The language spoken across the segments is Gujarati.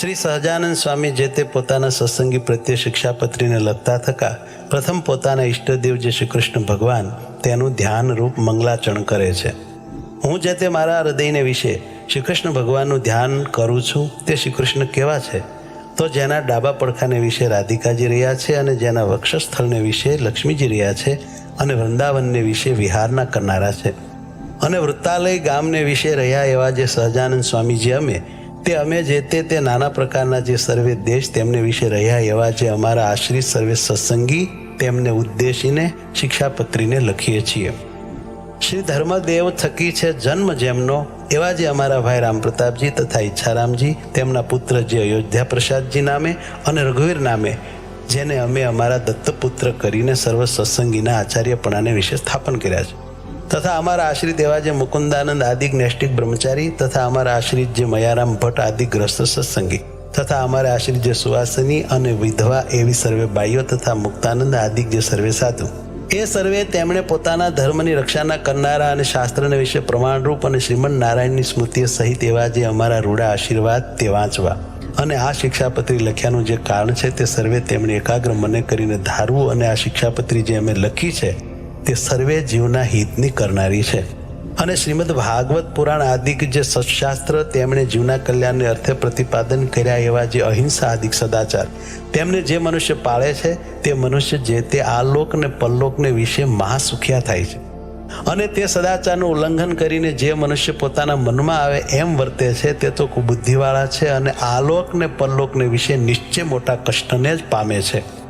શ્રી સહજાનંદ સ્વામી જે તે પોતાના સત્સંગી પ્રત્યે શિક્ષાપત્રીને લખતા થકા પ્રથમ પોતાના ઈષ્ટદેવ જે શ્રી કૃષ્ણ ભગવાન તેનું ધ્યાન રૂપ મંગલાચરણ કરે છે. હું જે તે મારા હૃદયને વિશે શ્રી કૃષ્ણ ભગવાનનું ધ્યાન કરું છું તે શ્રી કૃષ્ણ કેવા છે? તો જેના ડાબા પડખાને વિશે રાધિકાજી રહ્યા છે અને જેના વક્ષસ્થળને વિશે લક્ષ્મીજી રહ્યા છે અને વૃંદાવનને વિશે વિહારના કરનારા છે અને વૃત્તાલય ગામને વિશે રહ્યા એવા જે સહજાનંદ સ્વામીજી અમે જે તે નાના પ્રકારના જે સર્વે દેશ તેમને વિશે રહ્યા એવા જે અમારા આશ્રિત સર્વે સત્સંગી તેમને ઉદ્દેશીને શિક્ષાપત્રીને લખીએ છીએ. શ્રી ધર્મદેવ થકી છે જન્મ જેમનો એવા જે અમારા ભાઈ રામપ્રતાપજી તથા ઈચ્છારામજી તેમના પુત્ર જે અયોધ્યા પ્રસાદજી નામે અને રઘુવીર નામે જેને અમે અમારા દત્તપુત્ર કરીને સર્વ સત્સંગીના આચાર્યપણાને વિશે સ્થાપન કર્યા છે તથા અમારા આશ્રિત એવા જે મુકુંદાનંદ આદિક નૈષ્ટિક બ્રહ્મચારી તથા અમારા આશ્રિત જે મયારામ ભટ્ટ આદિ ગ્રસ્ત સત્સંગી તથા અમારા આશ્રિત જે સુવાસની અને વિધવા એવી સર્વે બાઈઓ તથા મુક્તાનંદ આદિક જે સર્વે સાધુ એ સર્વે તેમણે પોતાના ધર્મની રક્ષાના કરનારા અને શાસ્ત્રને વિશે પ્રમાણરૂપ અને શ્રીમદ નારાયણની સ્મૃતિ સહિત એવા જે અમારા રૂડા આશીર્વાદ તે વાંચવા અને આ શિક્ષાપત્રી લખ્યાનું જે કારણ છે તે સર્વે તેમણે એકાગ્ર મને કરીને ધારવું અને આ શિક્ષાપત્રી જે અમે લખી છે તે સર્વે જીવના હિતની કરનારી છે અને શ્રીમદ ભાગવત પુરાણ આદિક જે સત્શાસ્ત્ર તેમણે જીવના કલ્યાણને અર્થે પ્રતિપાદન કર્યા એવા જે અહિંસા આદિક સદાચાર તેમને જે મનુષ્ય પાળે છે તે મનુષ્ય જે તે આલોક ને પરલોકને વિશે મહાસુખ્યા થાય છે અને તે સદાચારનું ઉલ્લંઘન કરીને જે મનુષ્ય પોતાના મનમાં આવે એમ વર્તે છે તે તો કુબુદ્ધિવાળા છે અને આલોક ને પરલોકને વિશે નિશ્ચય મોટા કષ્ટને જ પામે છે.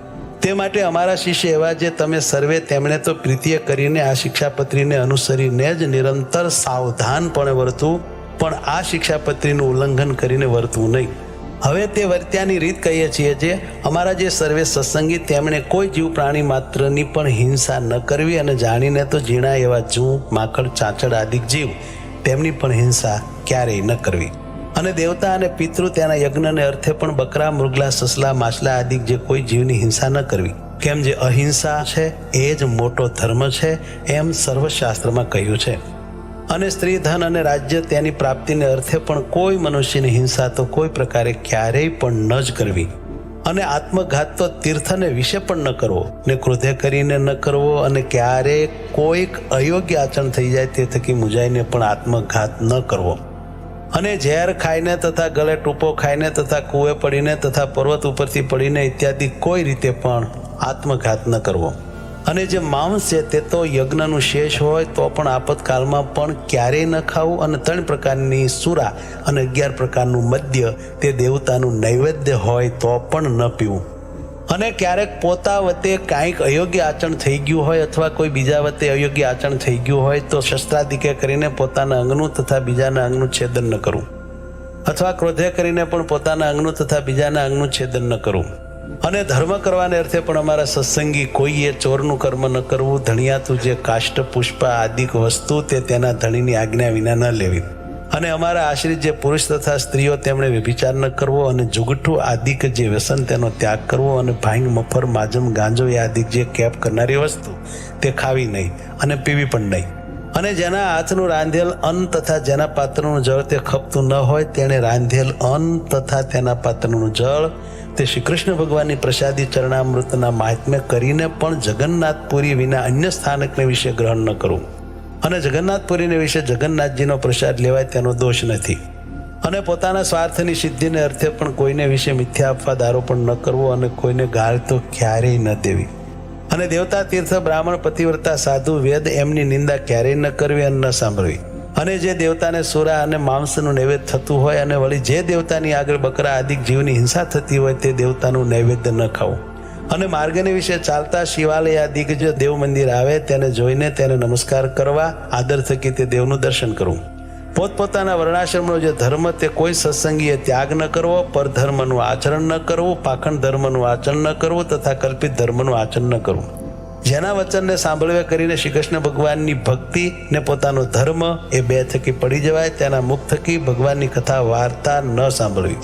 તે માટે અમારા શિષ્ય એવા જે તમે સર્વે તેમણે તો પ્રીતિએ કરીને આ શિક્ષાપત્રીને અનુસરીને જ નિરંતર સાવધાનપણે વર્તવું પણ આ શિક્ષાપત્રીનું ઉલ્લંઘન કરીને વર્તવું નહીં. હવે તે વર્ત્યાની રીત કહીએ છીએ જે અમારા જે સર્વે સત્સંગી તેમણે કોઈ જીવ પ્રાણી માત્રની પણ હિંસા ન કરવી અને જાણીને તો ઝીણા એવા જૂ માકડ ચાંચડ આદિક જીવ તેમની પણ હિંસા ક્યારેય ન કરવી અને દેવતા અને પિતૃ તેના યજ્ઞને અર્થે પણ બકરા મૃગલા સસલા માછલા આદિક જે કોઈ જીવની હિંસા ન કરવી કેમ જે અહિંસા છે એ જ મોટો ધર્મ છે એમ સર્વશાસ્ત્રમાં કહ્યું છે. અને સ્ત્રી ધન અને રાજ્ય તેની પ્રાપ્તિને અર્થે પણ કોઈ મનુષ્યની હિંસા તો કોઈ પ્રકારે ક્યારેય પણ ન જ કરવી અને આત્મઘાત તો તીર્થને વિશે પણ ન કરવો ને ક્રોધે કરીને ન કરવો અને ક્યારેય કોઈક અયોગ્ય આચરણ થઈ જાય તે થકી મુજાઈને પણ આત્મઘાત ન કરવો અને ઝેર ખાઈને તથા ગળે ટૂંપો ખાઈને તથા કૂએ પડીને તથા પર્વત ઉપરથી પડીને ઇત્યાદિ કોઈ રીતે પણ આત્મઘાત ન કરવો અને જે માંસ છે તે તો યજ્ઞનું શેષ હોય તો પણ આપતકાળમાં પણ ક્યારેય ન ખાવું અને 3 પ્રકારની સુરા અને 11 પ્રકારનું મદ્ય તે દેવતાનું નૈવેદ્ય હોય તો પણ ન પીવું અને ક્યારેક પોતા વતે કાંઈક અયોગ્ય આચરણ થઈ ગયું હોય અથવા કોઈ બીજા વતે અયોગ્ય આચરણ થઈ ગયું હોય તો શસ્ત્રાદિકે કરીને પોતાના અંગનું તથા બીજાના અંગનું છેદન ન કરવું અથવા ક્રોધે કરીને પણ પોતાના અંગનું તથા બીજાના અંગનું છેદન ન કરવું અને ધર્મ કરવાને અર્થે પણ અમારા સત્સંગી કોઈએ ચોરનું કર્મ ન કરવું ધણિયાતું જે કાષ્ટ પુષ્પ આદિક વસ્તુ તે તેના ધણીની આજ્ઞા વિના ન લેવી અને અમારા આશ્રિત જે પુરુષ તથા સ્ત્રીઓ તેમણે વ્યભિચાર ન કરવો અને જુગઠ્ઠું આદિક જે વ્યસન તેનો ત્યાગ કરવો અને ભાંગ મફર માજમ ગાંજો એ આદિક જે કેપ કરનારી વસ્તુ તે ખાવી નહીં અને પીવી પણ નહીં અને જેના હાથનું રાંધેલ અન્ન તથા જેના પાત્રનું જળ તે ખપતું ન હોય તેણે રાંધેલ અન્ન તથા તેના પાત્રનું જળ તે શ્રી કૃષ્ણ ભગવાનની પ્રસાદી ચરણામૃતના મહાત્મ્ય કરીને પણ જગન્નાથપુરી વિના અન્ય સ્થાનકને વિશે ગ્રહણ ન કરવું અને જગન્નાથપુરીને વિશે જગન્નાથજીનો પ્રસાદ લેવાય તેનો દોષ નથી અને પોતાના સ્વાર્થની સિદ્ધિને અર્થે પણ કોઈને વિશે મિથ્યા અપવાદ આરોપણ ન કરવો અને કોઈને ગાળ તો ક્યારેય ન દેવી અને દેવતા તીર્થ બ્રાહ્મણ પતિવ્રતા સાધુ વેદ એમની નિંદા ક્યારેય ન કરવી અને ન સાંભળવી અને જે દેવતાને સુરા અને માંસનું નૈવેદ્ય થતું હોય અને વળી જે દેવતાની આગળ બકરા આદિક જીવની હિંસા થતી હોય તે દેવતાનું નૈવેદ્ય ન ખાવું અને માર્ગને વિશે ચાલતા શિવાલય આદિક જે દેવ મંદિર આવે તેને જોઈને તેને નમસ્કાર કરવા આદર થકી તે દેવનું દર્શન કરવું પોતપોતાના વર્ણાશ્રમનો જે ધર્મ તે કોઈ સત્સંગીએ ત્યાગ ન કરવો પરધર્મનું આચરણ ન કરવું પાખંડ ધર્મનું આચરણ ન કરવું તથા કલ્પિત ધર્મનું આચરણ ન કરવું જેના વચનને સાંભળવે કરીને શ્રી કૃષ્ણ ભગવાનની ભક્તિ ને પોતાનો ધર્મ એ 2 થકી પડી જવાય તેના મુખ થકી ભગવાનની કથા વાર્તા ન સાંભળવી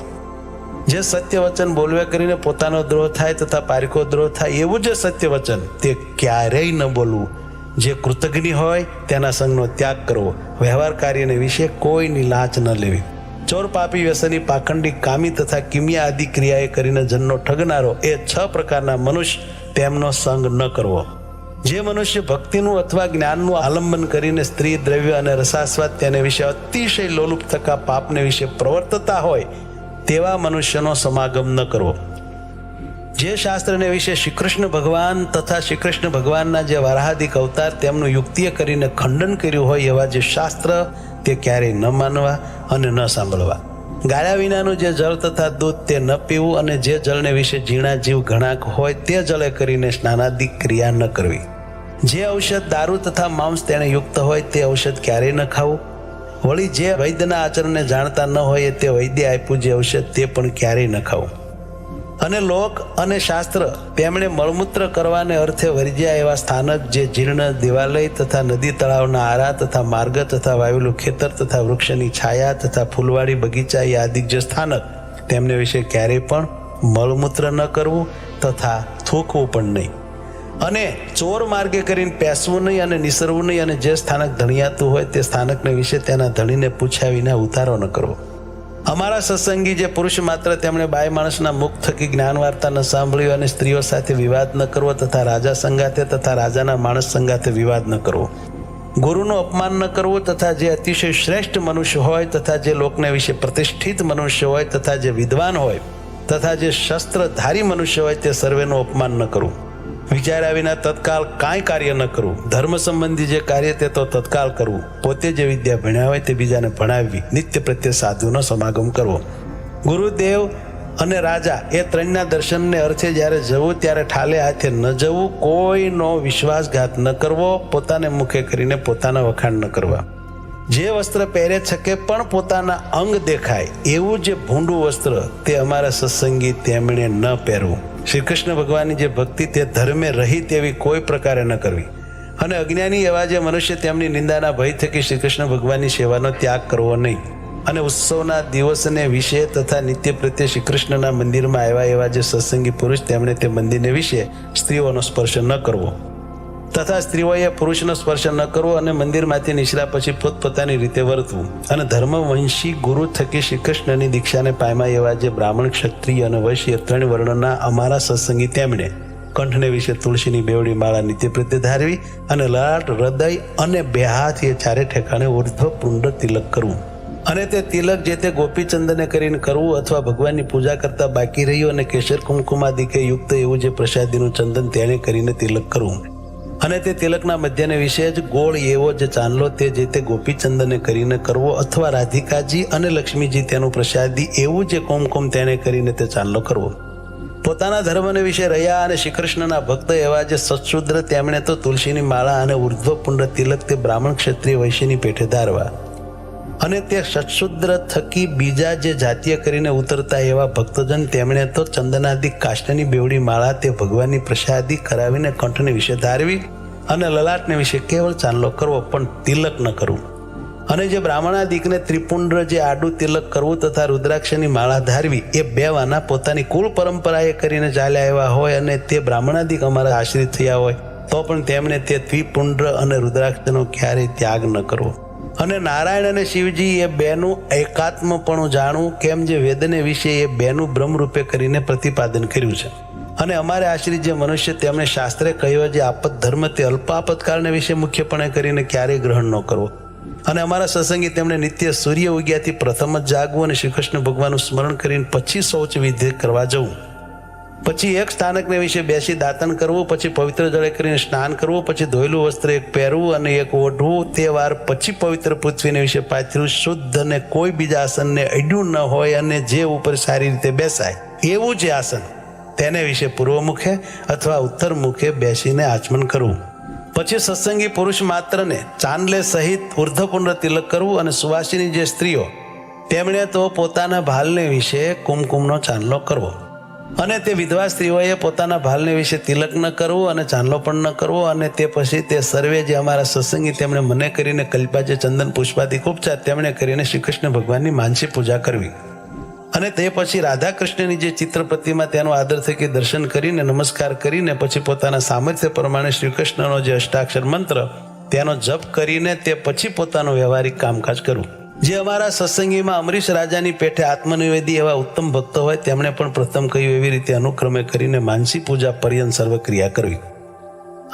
જે સત્ય વચન બોલવે કરીને પોતાનો દ્રોહ થાય તથા પારિકો દ્રોહ થાય એવું જે સત્ય વચન તે ક્યારેય ન બોલવું જે કૃતજ્ઞ હોય તેના સંગનો ત્યાગ કરવો વ્યવહાર કાર્યને વિશે કોઈની લાંચ ન લેવી ચોર, પાપી, વ્યસની, પાખંડી, કામી તથા કિમિયા આદિ ક્રિયાએ કરીને જનનો ઠગનારો, એ 6 પ્રકારના મનુષ્ય તેમનો સંગ ન કરવો. જે મનુષ્ય ભક્તિનું અથવા જ્ઞાનનું આલંબન કરીને સ્ત્રી, દ્રવ્ય અને રસાસ્વાદ તેને વિશે અતિશય લોલુપ થકા પાપને વિશે પ્રવર્તતા હોય તેવા મનુષ્યનો સમાગમ ન કરવો. જે શાસ્ત્રને વિશે શ્રી કૃષ્ણ ભગવાન તથા શ્રી કૃષ્ણ ભગવાનના જે વારાહાદિક અવતાર તેમનું યુક્તિએ કરીને ખંડન કર્યું હોય એવા જે શાસ્ત્ર, તે ક્યારેય ન માનવા અને ન સાંભળવા. ગાળ્યા વિનાનું જે જળ તથા દૂધ તે ન પીવું, અને જે જળને વિશે ઝીણા જીવ ઘણાક હોય તે જળે કરીને સ્નાનાદિક ક્રિયા ન કરવી. જે ઔષધ, દારૂ તથા માંસ તેને યુક્ત હોય તે ઔષધ ક્યારેય ન ખાવું. વળી જે વૈદ્યના આચરણને જાણતા ન હોય તે વૈદ્ય આપ્યું જે ઔષધ તે પણ ક્યારેય ન ખાવું. અને લોક અને શાસ્ત્ર તેમણે મળમૂત્ર કરવાને અર્થે વર્જ્યા એવા સ્થાનક, જે જીર્ણ દેવાલય તથા નદી તળાવના આરા તથા માર્ગ તથા વાવેલું ખેતર તથા વૃક્ષની છાયા તથા ફૂલવાડી બગીચા એ આદિક જે સ્થાનક, તેમને વિશે ક્યારેય પણ મળમૂત્ર ન કરવું તથા થૂકવું પણ નહીં. અને ચોર માર્ગે કરીને પેસવું નહીં અને નિસરવું નહીં. અને જે સ્થાનક ધણિયાતું હોય તે સ્થાનકને વિશે તેના ધણીને પૂછ્યા વિના ઉતારો ન કરવો. અમારા સત્સંગી જે પુરુષ માત્ર તેમણે બાય માણસના મુખ થકી જ્ઞાન વાર્તા ન સાંભળ્યું, અને સ્ત્રીઓ સાથે વિવાદ ન કરવો તથા રાજા સંગાથે તથા રાજાના માણસ સંગાથે વિવાદ ન કરવો. ગુરુનું અપમાન ન કરવું તથા જે અતિશય શ્રેષ્ઠ મનુષ્ય હોય તથા જે લોકને વિશે પ્રતિષ્ઠિત મનુષ્ય હોય તથા જે વિદ્વાન હોય તથા જે શસ્ત્રધારી મનુષ્ય હોય તે સર્વેનું અપમાન ન કરવું. વિચાર્યા વિના તત્કાળ કાંઈ કાર્ય ન કરવું. ધર્મ સંબંધી જે કાર્ય તે તો તત્કાળ કરવું. પોતે જે વિદ્યા ભણ્યા હોય તે બીજાને ભણાવવી. નિત્ય પ્રત્યે સાધુનો સમાગમ કરવો. ગુરુદેવ અને રાજા એ ત્રણના દર્શનને અર્થે જ્યારે જવું ત્યારે ઠાલે હાથે ન જવું. કોઈનો વિશ્વાસઘાત ન કરવો. પોતાને મુખે કરીને પોતાના વખાણ ન કરવા. જે વસ્ત્ર પહેરે છકે પણ પોતાના અંગ દેખાય એવું જે ભૂંડું વસ્ત્ર તે અમારા સત્સંગી તેમણે ન પહેરવું. શ્રી કૃષ્ણ ભગવાનની જે ભક્તિ તે ધર્મે રહી તેવી કોઈ પ્રકારે ન કરવી. અને અજ્ઞાની એવા જે મનુષ્ય તેમની નિંદાના ભય થકી શ્રી કૃષ્ણ ભગવાનની સેવાનો ત્યાગ કરવો નહીં. અને ઉત્સવના દિવસને વિશે તથા નિત્ય પ્રત્યે શ્રી કૃષ્ણના મંદિરમાં આવ્યા એવા જે સત્સંગી પુરુષ તેમણે તે મંદિરને વિશે સ્ત્રીઓનો સ્પર્શ ન કરવો તથા સ્ત્રીઓએ પુરુષનો સ્પર્શ ન કરવો. અને મંદિરમાંથી નીકળ્યા પછી પોતપોતાની રીતે વર્તવું. અને ધર્મવંશી ગુરુ થકી શ્રી કૃષ્ણની દીક્ષાને પામ્યા એવા જે બ્રાહ્મણ, ક્ષત્રિય અને વૈશ્ય 3 વર્ણના અમારા સત્સંગી તેમણે કંઠને વિશે તુલસીની બેવડી માળા નિત્ય પ્રત્યે ધારવી. અને લાટ, હૃદય અને 2 હાથ એ ચારે ઠેકાણે ઉર્ધ્વ પુંડ તિલક કરવું. અને તે તિલક જે તે ગોપીચંદને કરીને કરવું અથવા ભગવાનની પૂજા કરતા બાકી રહ્યું અને કેસર કુમકુમાદિકે યુક્ત એવું જે પ્રસાદીનું ચંદન તેને કરીને તિલક કરવું. અને તે તિલકના મધ્યને વિશે જ ગોળ એવો જે ચાંદલો તે જે તે ગોપીચંદને કરીને કરવો અથવા રાધિકાજી અને લક્ષ્મીજી તેનું પ્રસાદી એવું જે કુમકુમ તેને કરીને તે ચાંદલો કરવો. પોતાના ધર્મને વિશે રહ્યા અને શ્રી કૃષ્ણના ભક્ત એવા જે સત્શુદ્ર તેમણે તો તુલસીની માળા અને ઉર્ધ્વપુંડ તિલક તે બ્રાહ્મણ, ક્ષત્રિય, વૈશ્યની પેઠે ધારવા. અને તે સત્શુદ્ર થકી બીજા જે જાતીય કરીને ઉતરતા એવા ભક્તજન તેમણે તો ચંદનાદિક કાષ્ટની બેવડી માળા તે ભગવાનની પ્રસાદી કરાવીને કંઠને વિશે ધારવી. અને લલાટને વિશે કેવળ ચાંદલો કરવો પણ તિલક ન કરવું. અને જે બ્રાહ્મણાદિકને ત્રિપુંડ જે આડું તિલક કરવું તથા રુદ્રાક્ષની માળા ધારવી એ 2 વાના પોતાની કુલ પરંપરાએ કરીને ચાલ્યા આવ્યા હોય અને તે બ્રાહ્મણાદિક અમારા આશ્રિત થયા હોય તો પણ તેમણે તે ત્રિપુંડ અને રુદ્રાક્ષનો ક્યારેય ત્યાગ ન કરવો. અને નારાયણ અને શિવજી એ 2નું એકાત્મપણું જાણવું, કેમ જે વેદને વિશે એ 2નું બ્રહ્મરૂપે કરીને પ્રતિપાદન કર્યું છે. અને અમારે આશ્રિત જે મનુષ્ય તેમણે શાસ્ત્રે કહ્યો જે આપત ધર્મ તે અલ્પ આપતકાળને વિશે મુખ્યપણે કરીને ક્યારેય ગ્રહણ ન કરવો. અને અમારા સત્સંગી તેમણે નિત્ય સૂર્ય ઉગ્યાથી પ્રથમ જ જાગવું અને શ્રી કૃષ્ણ ભગવાનનું સ્મરણ કરીને પછી શૌચ વિધિ કરવા જવું. પછી એક સ્થાનકને વિશે બેસી દાતન કરવું, પછી પવિત્ર જળે કરીને સ્નાન કરવું, પછી ધોયેલું વસ્ત્ર એક પહેરવું અને એક ઓઢવું. તે વાર પછી પવિત્ર પૃથ્વીને વિશે પાથર્યું શુદ્ધ અને કોઈ બીજા આસનને અડ્યું ન હોય અને જે ઉપર સારી રીતે બેસાય એવું જે આસન તેને વિશે પૂર્વ મુખે અથવા ઉત્તર મુખે બેસીને આચમન કરવું. પછી સત્સંગી પુરુષ માત્રને ચાંદલે સહિત ઉર્ધ્વપુંડ તિલક કરવું. અને સુવાસિની જે સ્ત્રીઓ તેમણે તો પોતાના ભાલને વિશે કુમકુમનો ચાંદલો કરવો. અને તે વિધવા સ્ત્રીઓએ પોતાના ભાલને વિશે તિલક ન કરવું અને ચાંદલો પણ ન કરવો. અને તે પછી તે સર્વે જે અમારા સત્સંગી તેમણે મને કરીને કલ્પા જે ચંદન પુષ્પાદિક ઉપચાર તેમણે કરીને શ્રી કૃષ્ણ ભગવાનની માનસી પૂજા કરવી. અને તે પછી રાધા કૃષ્ણની જે ચિત્ર પ્રતિમા તેનો આદર થકી દર્શન કરીને નમસ્કાર કરીને પછી પોતાના સામર્થ્ય પ્રમાણે શ્રી કૃષ્ણનો જે અષ્ટાક્ષર મંત્ર તેનો જપ કરીને તે પછી પોતાનું વ્યવહારિક કામકાજ કરવું. જે અમારા સત્સંગીમાં અમરીશ રાજાની પેઠે આત્મનિવેદી એવા ઉત્તમ ભક્તો હોય તેમણે પણ પ્રથમ કહ્યું એવી રીતે અનુક્રમે કરીને માનસી પૂજા પર્યંત સર્વ ક્રિયા કરવી.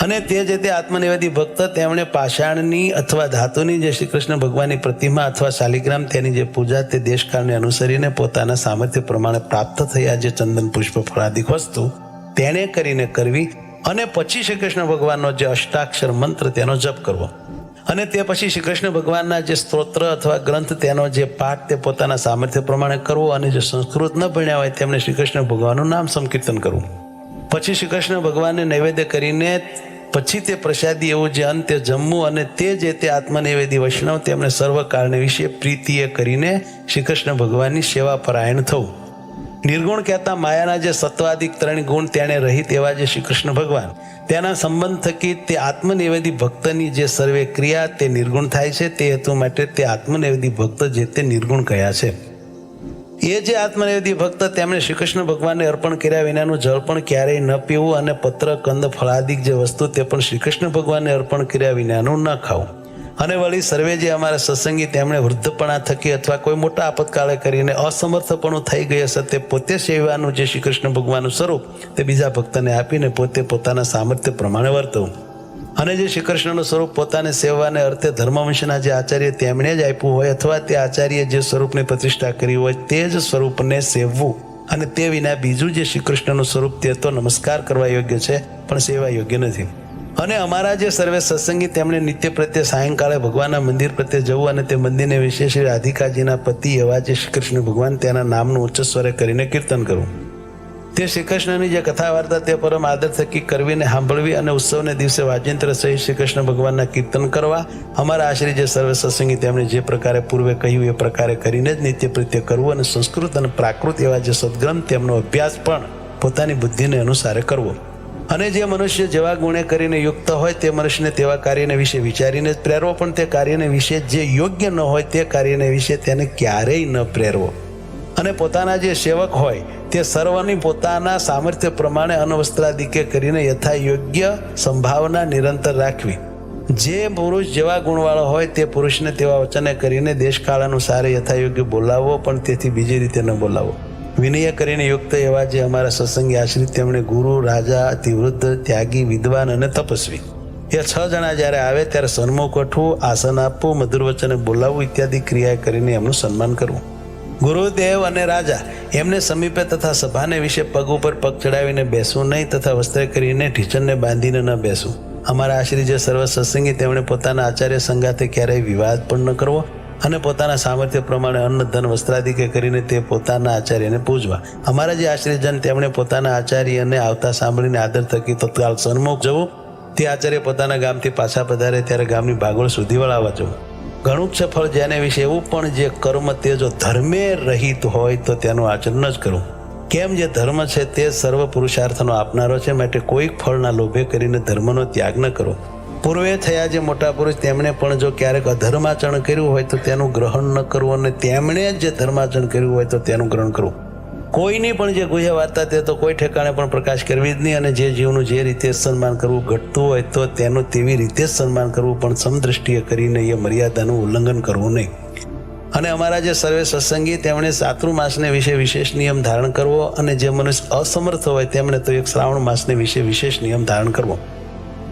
અને તે જે તે આત્મનિવેદી ભક્ત તેમણે પાષાણની અથવા ધાતુની જે શ્રી કૃષ્ણ ભગવાનની પ્રતિમા અથવા શાલિગ્રામ તેની જે પૂજા તે દેશકાળને અનુસરીને પોતાના સામર્થ્ય પ્રમાણે પ્રાપ્ત થયા જે ચંદન પુષ્પ ફળાદિક વસ્તુ તેણે કરીને કરવી. અને પછી શ્રી કૃષ્ણ ભગવાનનો જે અષ્ટાક્ષર મંત્ર તેનો જપ કરવો. અને તે પછી શ્રી કૃષ્ણ ભગવાનના જે સ્તોત્ર અથવા ગ્રંથ તેનો જે પાઠ તે પોતાના સામર્થ્ય પ્રમાણે કરવો. અને જે સંસ્કૃત ન ભણ્યા હોય તેમણે શ્રી કૃષ્ણ ભગવાનનું નામ સંકીર્તન કરવું. પછી શ્રી કૃષ્ણ ભગવાનને નૈવેદ્ય કરીને પછી તે પ્રસાદી એવું જે અંતે જમવું. અને તે જે તે આત્મનિવેદી વૈષ્ણવ તેમણે સર્વકાળને વિશે પ્રીતિએ કરીને શ્રી કૃષ્ણ ભગવાનની સેવા પરાયણ થવું. નિર્ગુણ કહેતા માયાના જે સત્વાદિક 3 ગુણ તેણે રહિત એવા જે શ્રી કૃષ્ણ ભગવાન તેના સંબંધ થકી તે આત્મનિવેદી ભક્તની જે સર્વે ક્રિયા તે નિર્ગુણ થાય છે. તે હેતુ માટે તે આત્મનિવેદી ભક્ત જે તે નિર્ગુણ કયા છે. એ જે આત્મનિવેદી ભક્ત તેમણે શ્રી કૃષ્ણ ભગવાનને અર્પણ કર્યા વિનાનું જળ પણ ક્યારેય ન પીવું. અને પત્ર કંદ ફળાદિક જે વસ્તુ તે પણ શ્રી કૃષ્ણ ભગવાનને અર્પણ કર્યા વિનાનું ન ખાવું. અને વળી સર્વે જે અમારા સત્સંગી તેમણે વૃદ્ધપણા થકી અથવા કોઈ મોટા આપતકાળે કરીને અસમર્થપણું થઈ ગઈ હશે તે પોતે સેવાનું જે શ્રી કૃષ્ણ ભગવાનનું સ્વરૂપ તે બીજા ભક્તને આપીને પોતે પોતાના સામર્થ્ય પ્રમાણે વર્તવું. અને જે શ્રી કૃષ્ણનું સ્વરૂપ પોતાને સેવાને અર્થે ધર્મવંશના જે આચાર્ય તેમણે જ આપ્યું હોય અથવા તે આચાર્ય જે સ્વરૂપની પ્રતિષ્ઠા કરી હોય તે જ સ્વરૂપને સેવવું. અને તે વિના બીજું જે શ્રી કૃષ્ણનું સ્વરૂપ તે તો નમસ્કાર કરવા યોગ્ય છે પણ સેવા યોગ્ય નથી. અને અમારા જે સર્વે સત્સંગી તેમણે નિત્ય પ્રત્યે સાયંકાળે ભગવાનના મંદિર પ્રત્યે જવું. અને તે મંદિરને વિશે શ્રી રાધિકાજીના પતિ એવા જે શ્રી કૃષ્ણ ભગવાન તેના નામનું ઉચ્ચ સ્વરે કરીને કીર્તન કરવું. તે શ્રી કૃષ્ણની જે કથા વાર્તા તે પરમ આદર થકી કરવીને સાંભળવી. અને ઉત્સવને દિવસે વાજિંત્ર સહિત શ્રી કૃષ્ણ ભગવાનના કીર્તન કરવા. અમારા આશ્રી જે સર્વે સત્સંગી તેમણે જે પ્રકારે પૂર્વે કહ્યું એ પ્રકારે કરીને જ નિત્ય પ્રત્યે કરવું. અને સંસ્કૃત અને પ્રાકૃત એવા જે સદગ્રંથ તેમનો અભ્યાસ પણ પોતાની બુદ્ધિને અનુસારે કરવો. અને જે મનુષ્ય જેવા ગુણે કરીને યુક્ત હોય તે મનુષ્યને તેવા કાર્યને વિશે વિચારીને જ પ્રેરવો. પણ તે કાર્યને વિશે જે યોગ્ય ન હોય તે કાર્યને વિશે તેને ક્યારેય ન પ્રેરવો. અને પોતાના જે સેવક હોય તે સર્વની પોતાના સામર્થ્ય પ્રમાણે અનવસ્ત્રાદિકે કરીને યથા યોગ્ય સંભાવના નિરંતર રાખવી. જે પુરુષ જેવા ગુણવાળો હોય તે પુરુષને તેવા વચને કરીને દેશકાળ અનુસારે યથા યોગ્ય બોલાવવો. પણ તેથી બીજી રીતે ન બોલાવવો. વિનય કરીને યુક્ત એવા જે અમારા સત્સંગી આશ્રિત તેમણે ગુરુ, રાજા, અતિવૃદ્ધ, ત્યાગી, વિદ્વાન અને તપસ્વી એ 6 જણા જ્યારે આવે ત્યારે સન્મુખ ઉઠવું, આસન આપવું, મધુર વચને બોલાવવું ઇત્યાદિ ક્રિયા કરીને એમનું સન્માન કરવું. ગુરુદેવ અને રાજા એમને સમીપે તથા સભાને વિશે પગ ઉપર પગ ચડાવીને બેસવું નહીં. તથા વસ્ત્ર કરીને ઢીચણને બાંધીને ન બેસવું. અમારા આશ્રિત જે સર્વ સત્સંગી તેમણે પોતાના આચાર્ય સંગાથે ક્યારેય વિવાદ પણ ન કરવો. અને પોતાના સામર્થ્ય પ્રમાણે અન્ન ધન વસ્ત્રાદિકે કરીને તે પોતાના આચાર્યને પૂજવા. અમારા જે આશ્રયજન તેમણે પોતાના આચાર્યને આવતા સાંભળીને આદર થકી તત્કાળ સન્મુખ જવું. તે આચાર્ય પોતાના ગામથી પાછા પધારે ત્યારે ગામની ભાગોળ સુધી વળાવવા જવું. ઘણું જ સફળ જેને વિશે એવું પણ જે કર્મ તે જો ધર્મે રહિત હોય તો તેનું આચરણ જ કરવું. કેમ જે ધર્મ છે તે સર્વ પુરુષાર્થનો આપનારો છે. માટે કોઈક ફળના લોભે કરીને ધર્મનો ત્યાગ ન કરો. પૂર્વે થયા જે મોટા પુરુષ તેમણે પણ જો ક્યારેક અધર્માચરણ કર્યું હોય તો તેનું ગ્રહણ ન કરવું. અને તેમણે જે ધર્માચરણ કર્યું હોય તો તેનું ગ્રહણ કરવું. કોઈની પણ જે ગુહ્ય વાર્તા તે તો કોઈ ઠેકાણે પણ પ્રકાશ કરવી જ નહીં. અને જે જીવનું જે રીતે સન્માન કરવું ઘટતું હોય તો તેનું તેવી રીતે જ સન્માન કરવું. પણ સમદ્રષ્ટિએ કરીને એ મર્યાદાનું ઉલ્લંઘન કરવું નહીં. અને અમારા જે સર્વે સત્સંગી તેમણે ચાતુર્માસને વિશે વિશેષ નિયમ ધારણ કરવો. અને જે મનુષ્ય અસમર્થ હોય તેમણે તો એક શ્રાવણ માસને વિશે વિશેષ નિયમ ધારણ કરવો.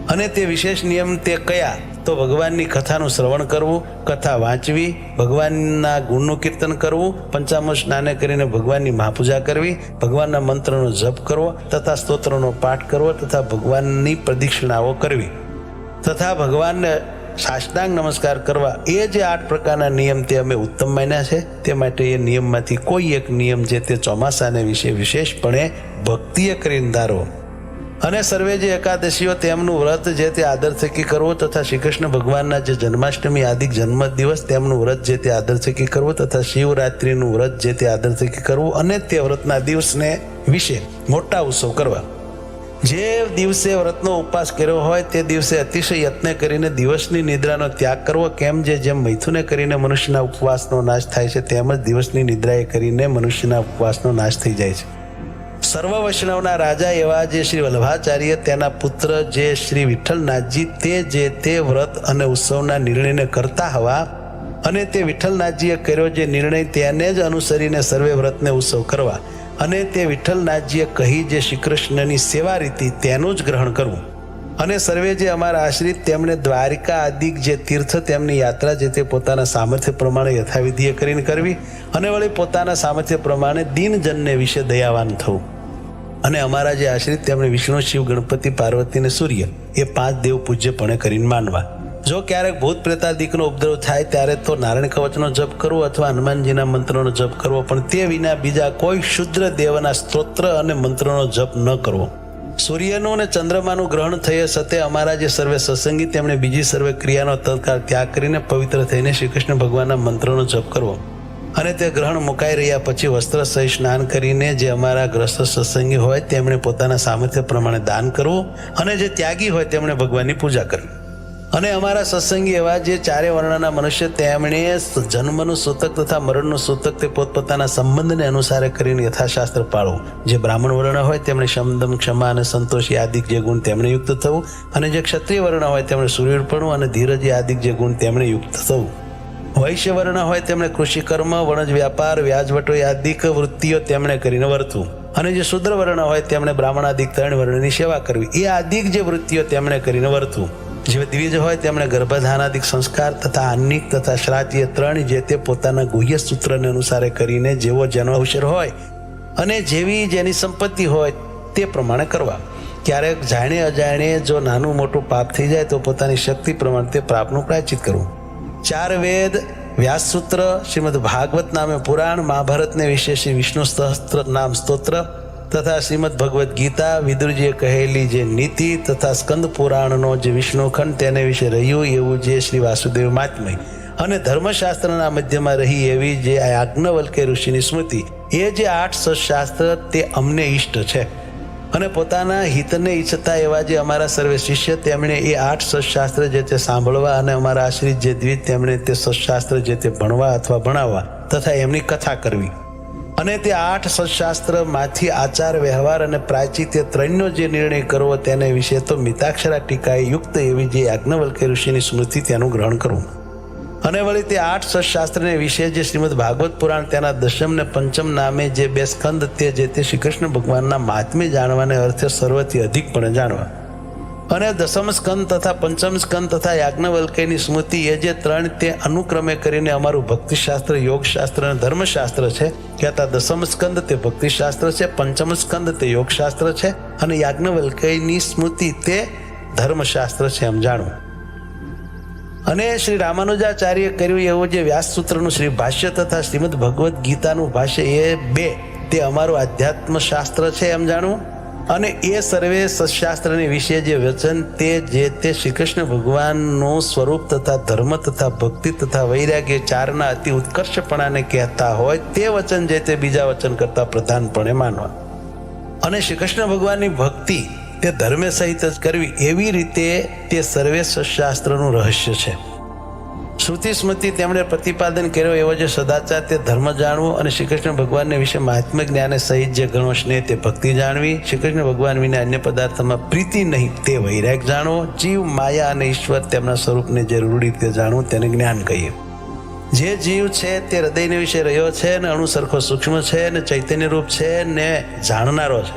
અને તે વિશેષ નિયમ તે કયા તો ભગવાનની કથાનું શ્રવણ કરવું, કથા વાંચવી, ભગવાનના ગુણનું કીર્તન કરવું, પંચામૃત સ્નાને કરીને ભગવાનની મહાપૂજા કરવી, ભગવાનના મંત્રનો જપ કરવો તથા સ્તોત્રનો પાઠ કરવો તથા ભગવાનની પ્રદક્ષિણાઓ કરવી તથા ભગવાનને સાષ્ટાંગ નમસ્કાર કરવા. એ જે 8 પ્રકારના નિયમ તે અમે ઉત્તમ માન્યા છે. તે માટે એ નિયમમાંથી કોઈ એક નિયમ જે તે ચોમાસાને વિશે વિશેષપણે ભક્તિએ કરીને ધારવો. અને સર્વે જે એકાદશીઓ તેમનું વ્રત જે તે આદર થકી કરવું તથા શ્રી કૃષ્ણ ભગવાનના જે જન્માષ્ટમી આદિ જન્મ દિવસ તેમનું વ્રત જે તે આદર થકી કરવું તથા શિવરાત્રિનું વ્રત જે તે આદર થકી કરવું. અને તે વ્રતના દિવસને વિશે મોટા ઉત્સવ કરવા. જે દિવસે વ્રતનો ઉપવાસ કર્યો હોય તે દિવસે અતિશય યત્ન કરીને દિવસની નિદ્રાનો ત્યાગ કરવો. કેમ જેમ મૈથુને કરીને મનુષ્યના ઉપવાસનો નાશ થાય છે તેમ જ દિવસની નિદ્રાએ કરીને મનુષ્યના ઉપવાસનો નાશ થઈ જાય છે. સર્વ વૈષ્ણવના રાજા એવા જે શ્રી વલ્લભાચાર્ય તેના પુત્ર જે શ્રી વિઠ્ઠલનાથજી તે જે તે વ્રત અને ઉત્સવના નિર્ણયને કરતા હવા અને તે વિઠ્ઠલનાથજીએ કર્યો જે નિર્ણય તેને જ અનુસરીને સર્વે વ્રતને ઉત્સવ કરવા અને તે વિઠ્ઠલનાથજીએ કહી જે શ્રી કૃષ્ણની સેવા રીતિ તેનું જ ગ્રહણ કરવું અને સર્વે જે અમારા આશ્રિત તેમણે દ્વારિકા આદિક જે તીર્થ તેમની યાત્રા જે તે પોતાના સામર્થ્ય પ્રમાણે યથાવિધિએ કરીને કરવી અને વળી પોતાના સામર્થ્ય પ્રમાણે દીનજનને વિશે દયાવાન થવું અને અમારા જે આશ્રિત તેમણે વિષ્ણુ શિવ ગણપતિ પાર્વતી અને સૂર્ય એ 5 દેવ પૂજ્યપણે કરીને માનવા. જો ક્યારેક ભૂત પ્રેતાદિકનો ઉપદ્રવ થાય ત્યારે તો નારાયણ કવચનો જપ કરવો અથવા હનુમાનજીના મંત્રોનો જપ કરવો, પણ તે વિના બીજા કોઈ શુદ્ર દેવના સ્તોત્ર અને મંત્રોનો જપ ન કરવો. સૂર્યનું અને ચંદ્રમાનું ગ્રહણ થયે સતે અમારા જે સર્વે સત્સંગી તેમણે બીજી સર્વે ક્રિયાનો તત્કાળ ત્યાગ કરીને પવિત્ર થઈને શ્રી કૃષ્ણ ભગવાનના મંત્રોનો જપ કરવો અને તે ગ્રહણ મુકાઈ રહ્યા પછી વસ્ત્ર સહિત સ્નાન કરીને જે અમારા ગ્રસ્ત સત્સંગી હોય તેમણે પોતાના સામર્થ્ય પ્રમાણે દાન કરવું અને જે ત્યાગી હોય તેમણે ભગવાનની પૂજા કરવી. અને અમારા સત્સંગી એવા જે 4 વર્ણના મનુષ્ય તેમણે જન્મનું સૂતક તથા મરણનું સૂતક તે પોતપોતાના સંબંધને અનુસારે કરીને યથાશાસ્ત્ર પાળવું. જે બ્રાહ્મણ વર્ણ હોય તેમણે શમદમ ક્ષમા અને સંતોષી આદિક જે ગુણ તેમણે યુક્ત થવું અને જે ક્ષત્રિય વર્ણ હોય તેમણે સૂર્યપણું અને ધીરજી આદિક જે ગુણ તેમણે યુક્ત થવું. વૈશ્ય વર્ણ હોય તેમણે કૃષિ કર્મ, વણજ વ્યાપાર, વ્યાજવટો આદિક વૃત્તિઓ તેમણે કરીને વર્તવું અને જે શુદ્ર વર્ણ હોય તેમણે બ્રાહ્મણાદિક 3 વર્ણની સેવા કરવી એ આદિક જે વૃત્તિઓ તેમણે કરીને વર્તવું. જે દ્વિજ હોય તેમણે ગર્ભધાનાદિક સંસ્કાર તથા આન્નિક તથા શ્રાદ્ધ 3 જે તે પોતાના ગુહ્ય સૂત્રને અનુસારે કરીને જેવો જેનો અવસર હોય અને જેવી જેની સંપત્તિ હોય તે પ્રમાણે કરવા. ક્યારેક જાણે અજાણે જો નાનું મોટું પાપ થઈ જાય તો પોતાની શક્તિ પ્રમાણે તે પાપનું પ્રાયશ્ચિત કરવું. 4 વેદ, વ્યાસસૂત્ર, શ્રીમદ ભાગવત નામે પુરાણ, મહાભારતને વિશે શ્રી વિષ્ણુ સહસ્ત્ર નામ સ્તોત્ર તથા શ્રીમદ ભગવદ્ ગીતા, વિદુરજીએ કહેલી જે નીતિ તથા સ્કંદ પુરાણનો જે વિષ્ણુખંડ તેને વિશે રહ્યું એવું જે શ્રી વાસુદેવ મહાત્મય અને ધર્મશાસ્ત્રના મધ્યમાં રહી એવી જે યાજ્ઞવલ્ક્ય ઋષિની સ્મૃતિ એ જે 8 સત્શાસ્ત્ર તે અમને ઈષ્ટ છે. અને પોતાના હિતને ઈચ્છતા એવા જે અમારા સર્વે શિષ્ય તેમણે એ 8 સત્શાસ્ત્ર જે તે સાંભળવા અને અમારા આશ્રિત જે દ્વિજ તેમણે તે સત્શાસ્ત્ર જે તે ભણવા અથવા ભણાવવા તથા એમની કથા કરવી અને તે 8 સત્શાસ્ત્રમાંથી આચાર વ્યવહાર અને પ્રાયશ્ચિત્ય 3નો જે નિર્ણય કરવો તેને વિશે તો મિતાક્ષરા ટીકાએ યુક્ત એવી જે યાજ્ઞવલ્ક્ય ઋષિની સ્મૃતિ તેનું ગ્રહણ કરવું. અને વળી તે 8 સત્શાસ્ત્રને વિશે જે શ્રીમદ ભાગવત પુરાણ તેના 10મ ને 5મ નામે જે 2 સ્કંદ તે જે તે શ્રી કૃષ્ણ ભગવાનના મહાત્મ્ય જાણવાને અર્થે સર્વથી અધિકપણે જાણવા અને 10મ સ્કંદ તથા 5મ સ્કંદ તથા યાજ્ઞવલ્ક્યની સ્મૃતિ એ જે 3 તે અનુક્રમે કરીને અમારું ભક્તિશાસ્ત્ર, યોગશાસ્ત્ર અને ધર્મશાસ્ત્ર છે. કહેતા 10મ સ્કંદ તે ભક્તિશાસ્ત્ર છે, 5મ સ્કંદ તે યોગશાસ્ત્ર છે અને યાજ્ઞવલ્ક્યની સ્મૃતિ તે ધર્મશાસ્ત્ર છે એમ જાણવું. અને શ્રી રામાનુજાચાર્ય કર્યું એવું જે વ્યાસસૂત્રનું શ્રી ભાષ્ય તથા શ્રીમદ ભગવદ્ ગીતાનું ભાષ્ય એ 2 તે અમારું આધ્યાત્મ શાસ્ત્ર છે એમ જાણવું. અને એ સર્વે સત્શાસ્ત્રની વિશે જે વચન તે જે તે શ્રી કૃષ્ણ ભગવાનનું સ્વરૂપ તથા ધર્મ તથા ભક્તિ તથા વૈરાગ્ય 4ના અતિ ઉત્કર્ષપણાને કહેતા હોય તે વચન જે તે બીજા વચન કરતા પ્રધાનપણે માનવા. અને શ્રી કૃષ્ણ ભગવાનની ભક્તિ તે ધર્મે સહિત જ કરવી એવી રીતે તે સર્વે સત્શાસ્ત્રનું રહસ્ય છે. શ્રુતિ સ્મૃતિ તેમણે પ્રતિપાદન કર્યો એવો જે સદાચાર તે ધર્મ જાણવો અને શ્રી કૃષ્ણ ભગવાનને વિશે મહાત્મ્ય જ્ઞાને સહિત જે ગણો સ્નેહ તે ભક્તિ જાણવી. શ્રી કૃષ્ણ ભગવાન વિના અન્ય પદાર્થમાં પ્રીતિ નહીં તે વૈરાગ જાણવો. જીવ, માયા અને ઈશ્વર તેમના સ્વરૂપને જે રૂઢ રીતે જાણવું તેને જ્ઞાન કહીએ. જે જીવ છે તે હૃદયને વિશે રહ્યો છે ને અણુ સરખો સૂક્ષ્મ છે ને ચૈતન્ય રૂપ છે ને જાણનારો છે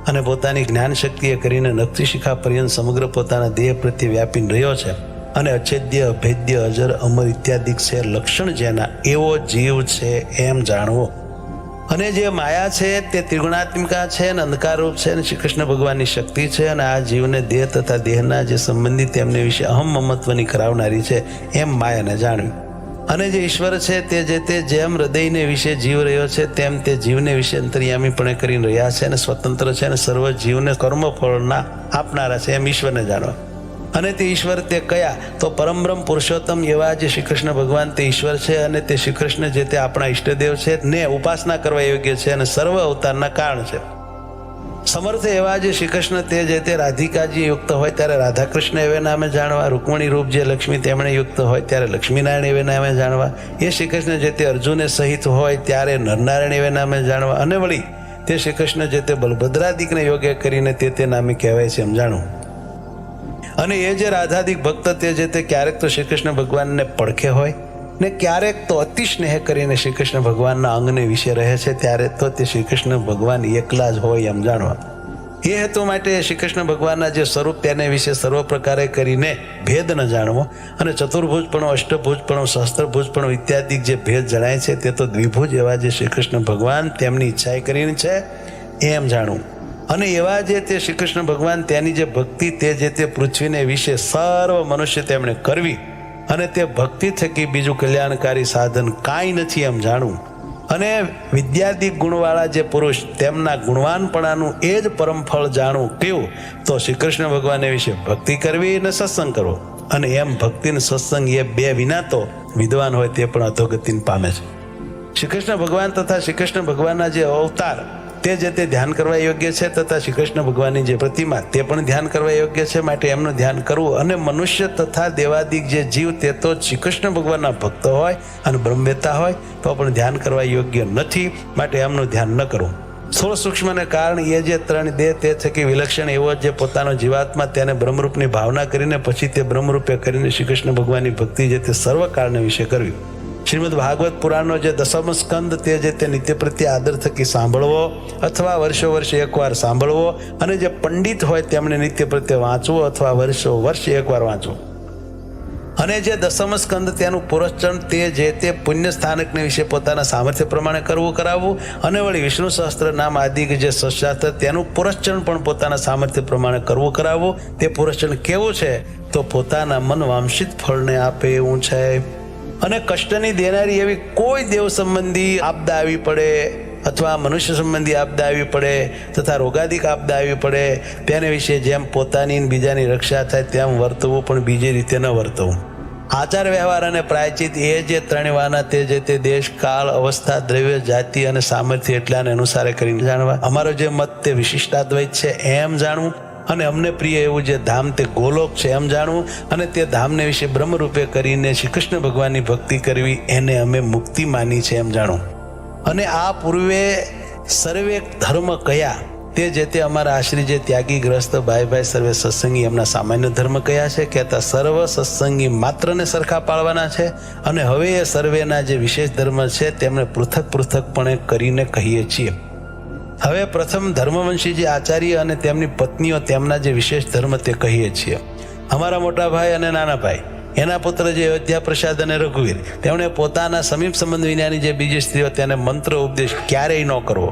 અને પોતાની જ્ઞાન શક્તિએ કરીને નખથી શિખા પર્યંત સમગ્ર પોતાના દેહ પ્રત્યે વ્યાપીને રહ્યો છે અને અછેદ્ય, અભેદ્ય, અજર, અમર ઇત્યાદિક છે લક્ષણ જેના એવો જીવ છે એમ જાણવો. અને જે માયા છે તે ત્રિગુણાત્મિકા છે અને અંધકારરૂપ છે અને શ્રી કૃષ્ણ ભગવાનની શક્તિ છે અને આ જીવને દેહ તથા દેહના જે સંબંધી તેમને વિશે અહમ મમત્વની કરાવનારી છે એમ માયાને જાણવી. અને જે ઈશ્વર છે તે જે તે જેમ હૃદયને વિશે જીવ રહ્યો છે તેમ તે જીવને વિશે અંતર્યામીપણે કરીને રહ્યા છે અને સ્વતંત્ર છે અને સર્વ જીવને કર્મફળના આપનારા છે એમ ઈશ્વરને જાણવા. અને તે ઈશ્વર તે કયા તો પરમબ્રહ્મ પુરુષોત્તમ એવા જે શ્રી કૃષ્ણ ભગવાન તે ઈશ્વર છે અને તે શ્રી કૃષ્ણ જે તે આપણા ઈષ્ટદેવ છે ને ઉપાસના કરવા યોગ્ય છે અને સર્વ અવતારના કારણ છે. સમર્થ એવા જે શ્રી કૃષ્ણ તે જે તે રાધિકાજી યુક્ત હોય ત્યારે રાધાકૃષ્ણ એવે નામે જાણવા. રૂકમણી રૂપ જે લક્ષ્મી તેમણે યુક્ત હોય ત્યારે લક્ષ્મીનારાયણ એવે નામે જાણવા. એ શ્રી કૃષ્ણ જે તે અર્જુને સહિત હોય ત્યારે નરનારાયણ એવે નામે જાણવા. અને વળી તે શ્રી કૃષ્ણ જે તે બલભદ્રાદિકને યોગ્ય કરીને તે નામે કહેવાય છે એમ જાણવું. અને એ જે રાધાદિક ભક્ત તે જે તે ક્યારેક તો શ્રી કૃષ્ણ ભગવાનને પડખે હોય, ને ક્યારેક તો અતિ સ્નેહ કરીને શ્રી કૃષ્ણ ભગવાનના અંગને વિશે રહે છે, ત્યારે તો તે શ્રી કૃષ્ણ ભગવાન એકલા જ હોય એમ જાણવા. એ હેતુ માટે શ્રી કૃષ્ણ ભગવાનના જે સ્વરૂપ તેને વિશે સર્વ પ્રકારે કરીને ભેદ ન જાણવો, અને ચતુર્ભુજપણો, અષ્ટભુજપણો, સહસ્ત્રભુજપણો ઇત્યાદિ જે ભેદ જણાય છે તે તો દ્વિભુજ એવા જે શ્રી કૃષ્ણ ભગવાન તેમની ઈચ્છાએ કરીને છે એમ જાણવું. અને એવા જે તે શ્રી કૃષ્ણ ભગવાન તેની જે ભક્તિ તે જે તે પૃથ્વીને વિશે સર્વ મનુષ્ય તેમણે કરવી, અને તે ભક્તિ થકી બીજું કલ્યાણકારી સાધન કાંઈ નથી એમ જાણવું. અને વિદ્યાદિક ગુણવાળા જે પુરુષ તેમના ગુણવાનપણાનું એ જ પરમ ફળ જાણવું કેવું, તો શ્રી કૃષ્ણ ભગવાન વિશે ભક્તિ કરવી અને સત્સંગ કરવો. અને એમ ભક્તિ અને સત્સંગ એ બે વિના તો વિદ્વાન હોય તે પણ અધોગતિને પામે છે. શ્રી કૃષ્ણ ભગવાન તથા શ્રી કૃષ્ણ ભગવાનના જે અવતાર તે જે તે ધ્યાન કરવા યોગ્ય છે, તથા શ્રી કૃષ્ણ ભગવાનની જે પ્રતિમા તે પણ ધ્યાન કરવા યોગ્ય છે. માટે એમનું ધ્યાન કરવું. અને મનુષ્ય તથા દેવાદિક જે જીવ તે તો શ્રી કૃષ્ણ ભગવાનના ભક્ત હોય અને બ્રહ્મવેતા હોય તો પણ ધ્યાન કરવા યોગ્ય નથી, માટે એમનું ધ્યાન ન કરવું. સ્થૂળ સૂક્ષ્મને કારણ એ જે ત્રણ દેહ તે થકી વિલક્ષણ એવો જે પોતાનો જીવાત્મા તેને બ્રહ્મરૂપની ભાવના કરીને પછી તે બ્રહ્મરૂપે કરીને શ્રી કૃષ્ણ ભગવાનની ભક્તિ જે તે સર્વ કાળને વિશે કરવી. શ્રીમદ ભાગવત પુરાણનો જે દસમ સ્કંદ તે જે તે નિત્ય પ્રત્યે આદર થકી સાંભળવો, અથવા વર્ષો વર્ષે એકવાર સાંભળવો, અને જે પંડિત હોય તેમણે નિત્ય પ્રત્યે વાંચવું, અથવા વર્ષો વર્ષે એકવાર વાંચવું. અને જે દસમ સ્કંદ તેનું પુરસ્ચરણ તે જે તે પુણ્ય સ્થાનકને વિશે પોતાના સામર્થ્ય પ્રમાણે કરાવવું. અને વળી વિષ્ણુ સહસ્ત્ર નામ આદિ જે સશાસ્ત્ર તેનું પુરસ્ચરણ પણ પોતાના સામર્થ્ય પ્રમાણે કરાવવું. તે પુરસ્ચરણ કેવું છે, તો પોતાના મન વાંશિત ફળને આપે એવું છે. અને કષ્ટની દેનારી એવી કોઈ દેવ સંબંધી આપદા આવી પડે, અથવા મનુષ્ય સંબંધી આપદા આવી પડે, તથા રોગાદિક આપદા આવી પડે, તેને વિશે જેમ પોતાની બીજાની રક્ષા થાય તેમ વર્તવું, પણ બીજી રીતે ન વર્તવું. આચાર વ્યવહાર અને પ્રાયચિત એ જે ત્રણ વાના તે જે તે દેશ, કાળ, અવસ્થા, દ્રવ્ય, જાતિ અને સામર્થ્ય એટલાને અનુસારે કરીને જાણવા. અમારો જે મત તે વિશિષ્ટાદ્વૈત છે એમ જાણવું. અને અમને પ્રિય એવું જે ધામ તે ગોલોક છે એમ જાણવું. અને તે ધામને વિશે બ્રહ્મરૂપે કરીને શ્રી કૃષ્ણ ભગવાનની ભક્તિ કરવી, એને અમે મુક્તિ માની છે એમ જાણવું. અને આ પૂર્વે સર્વે ધર્મ કયા તે જે તે અમારા આશ્રી જે ત્યાગી ગ્રસ્ત ભાઈ સર્વે સત્સંગી એમના સામાન્ય ધર્મ કયા છે, કહેતા સર્વ સત્સંગી માત્રને સરખા પાળવાના છે. અને હવે એ સર્વેના જે વિશેષ ધર્મ છે તેમને પૃથક પૃથકપણે કરીને કહીએ છીએ. હવે પ્રથમ ધર્મવંશી જે આચાર્ય અને તેમની પત્નીઓ તેમના જે વિશેષ ધર્મ તે કહીએ છીએ. અમારા મોટા ભાઈ અને નાના ભાઈ, એના પુત્ર જે અયોધ્યા પ્રસાદ અને રઘુવીર, તેમણે પોતાના સમીપ સંબંધ વિનાની જે બીજી સ્ત્રીઓ તેને મંત્ર ઉપદેશ ક્યારેય ન કરવો,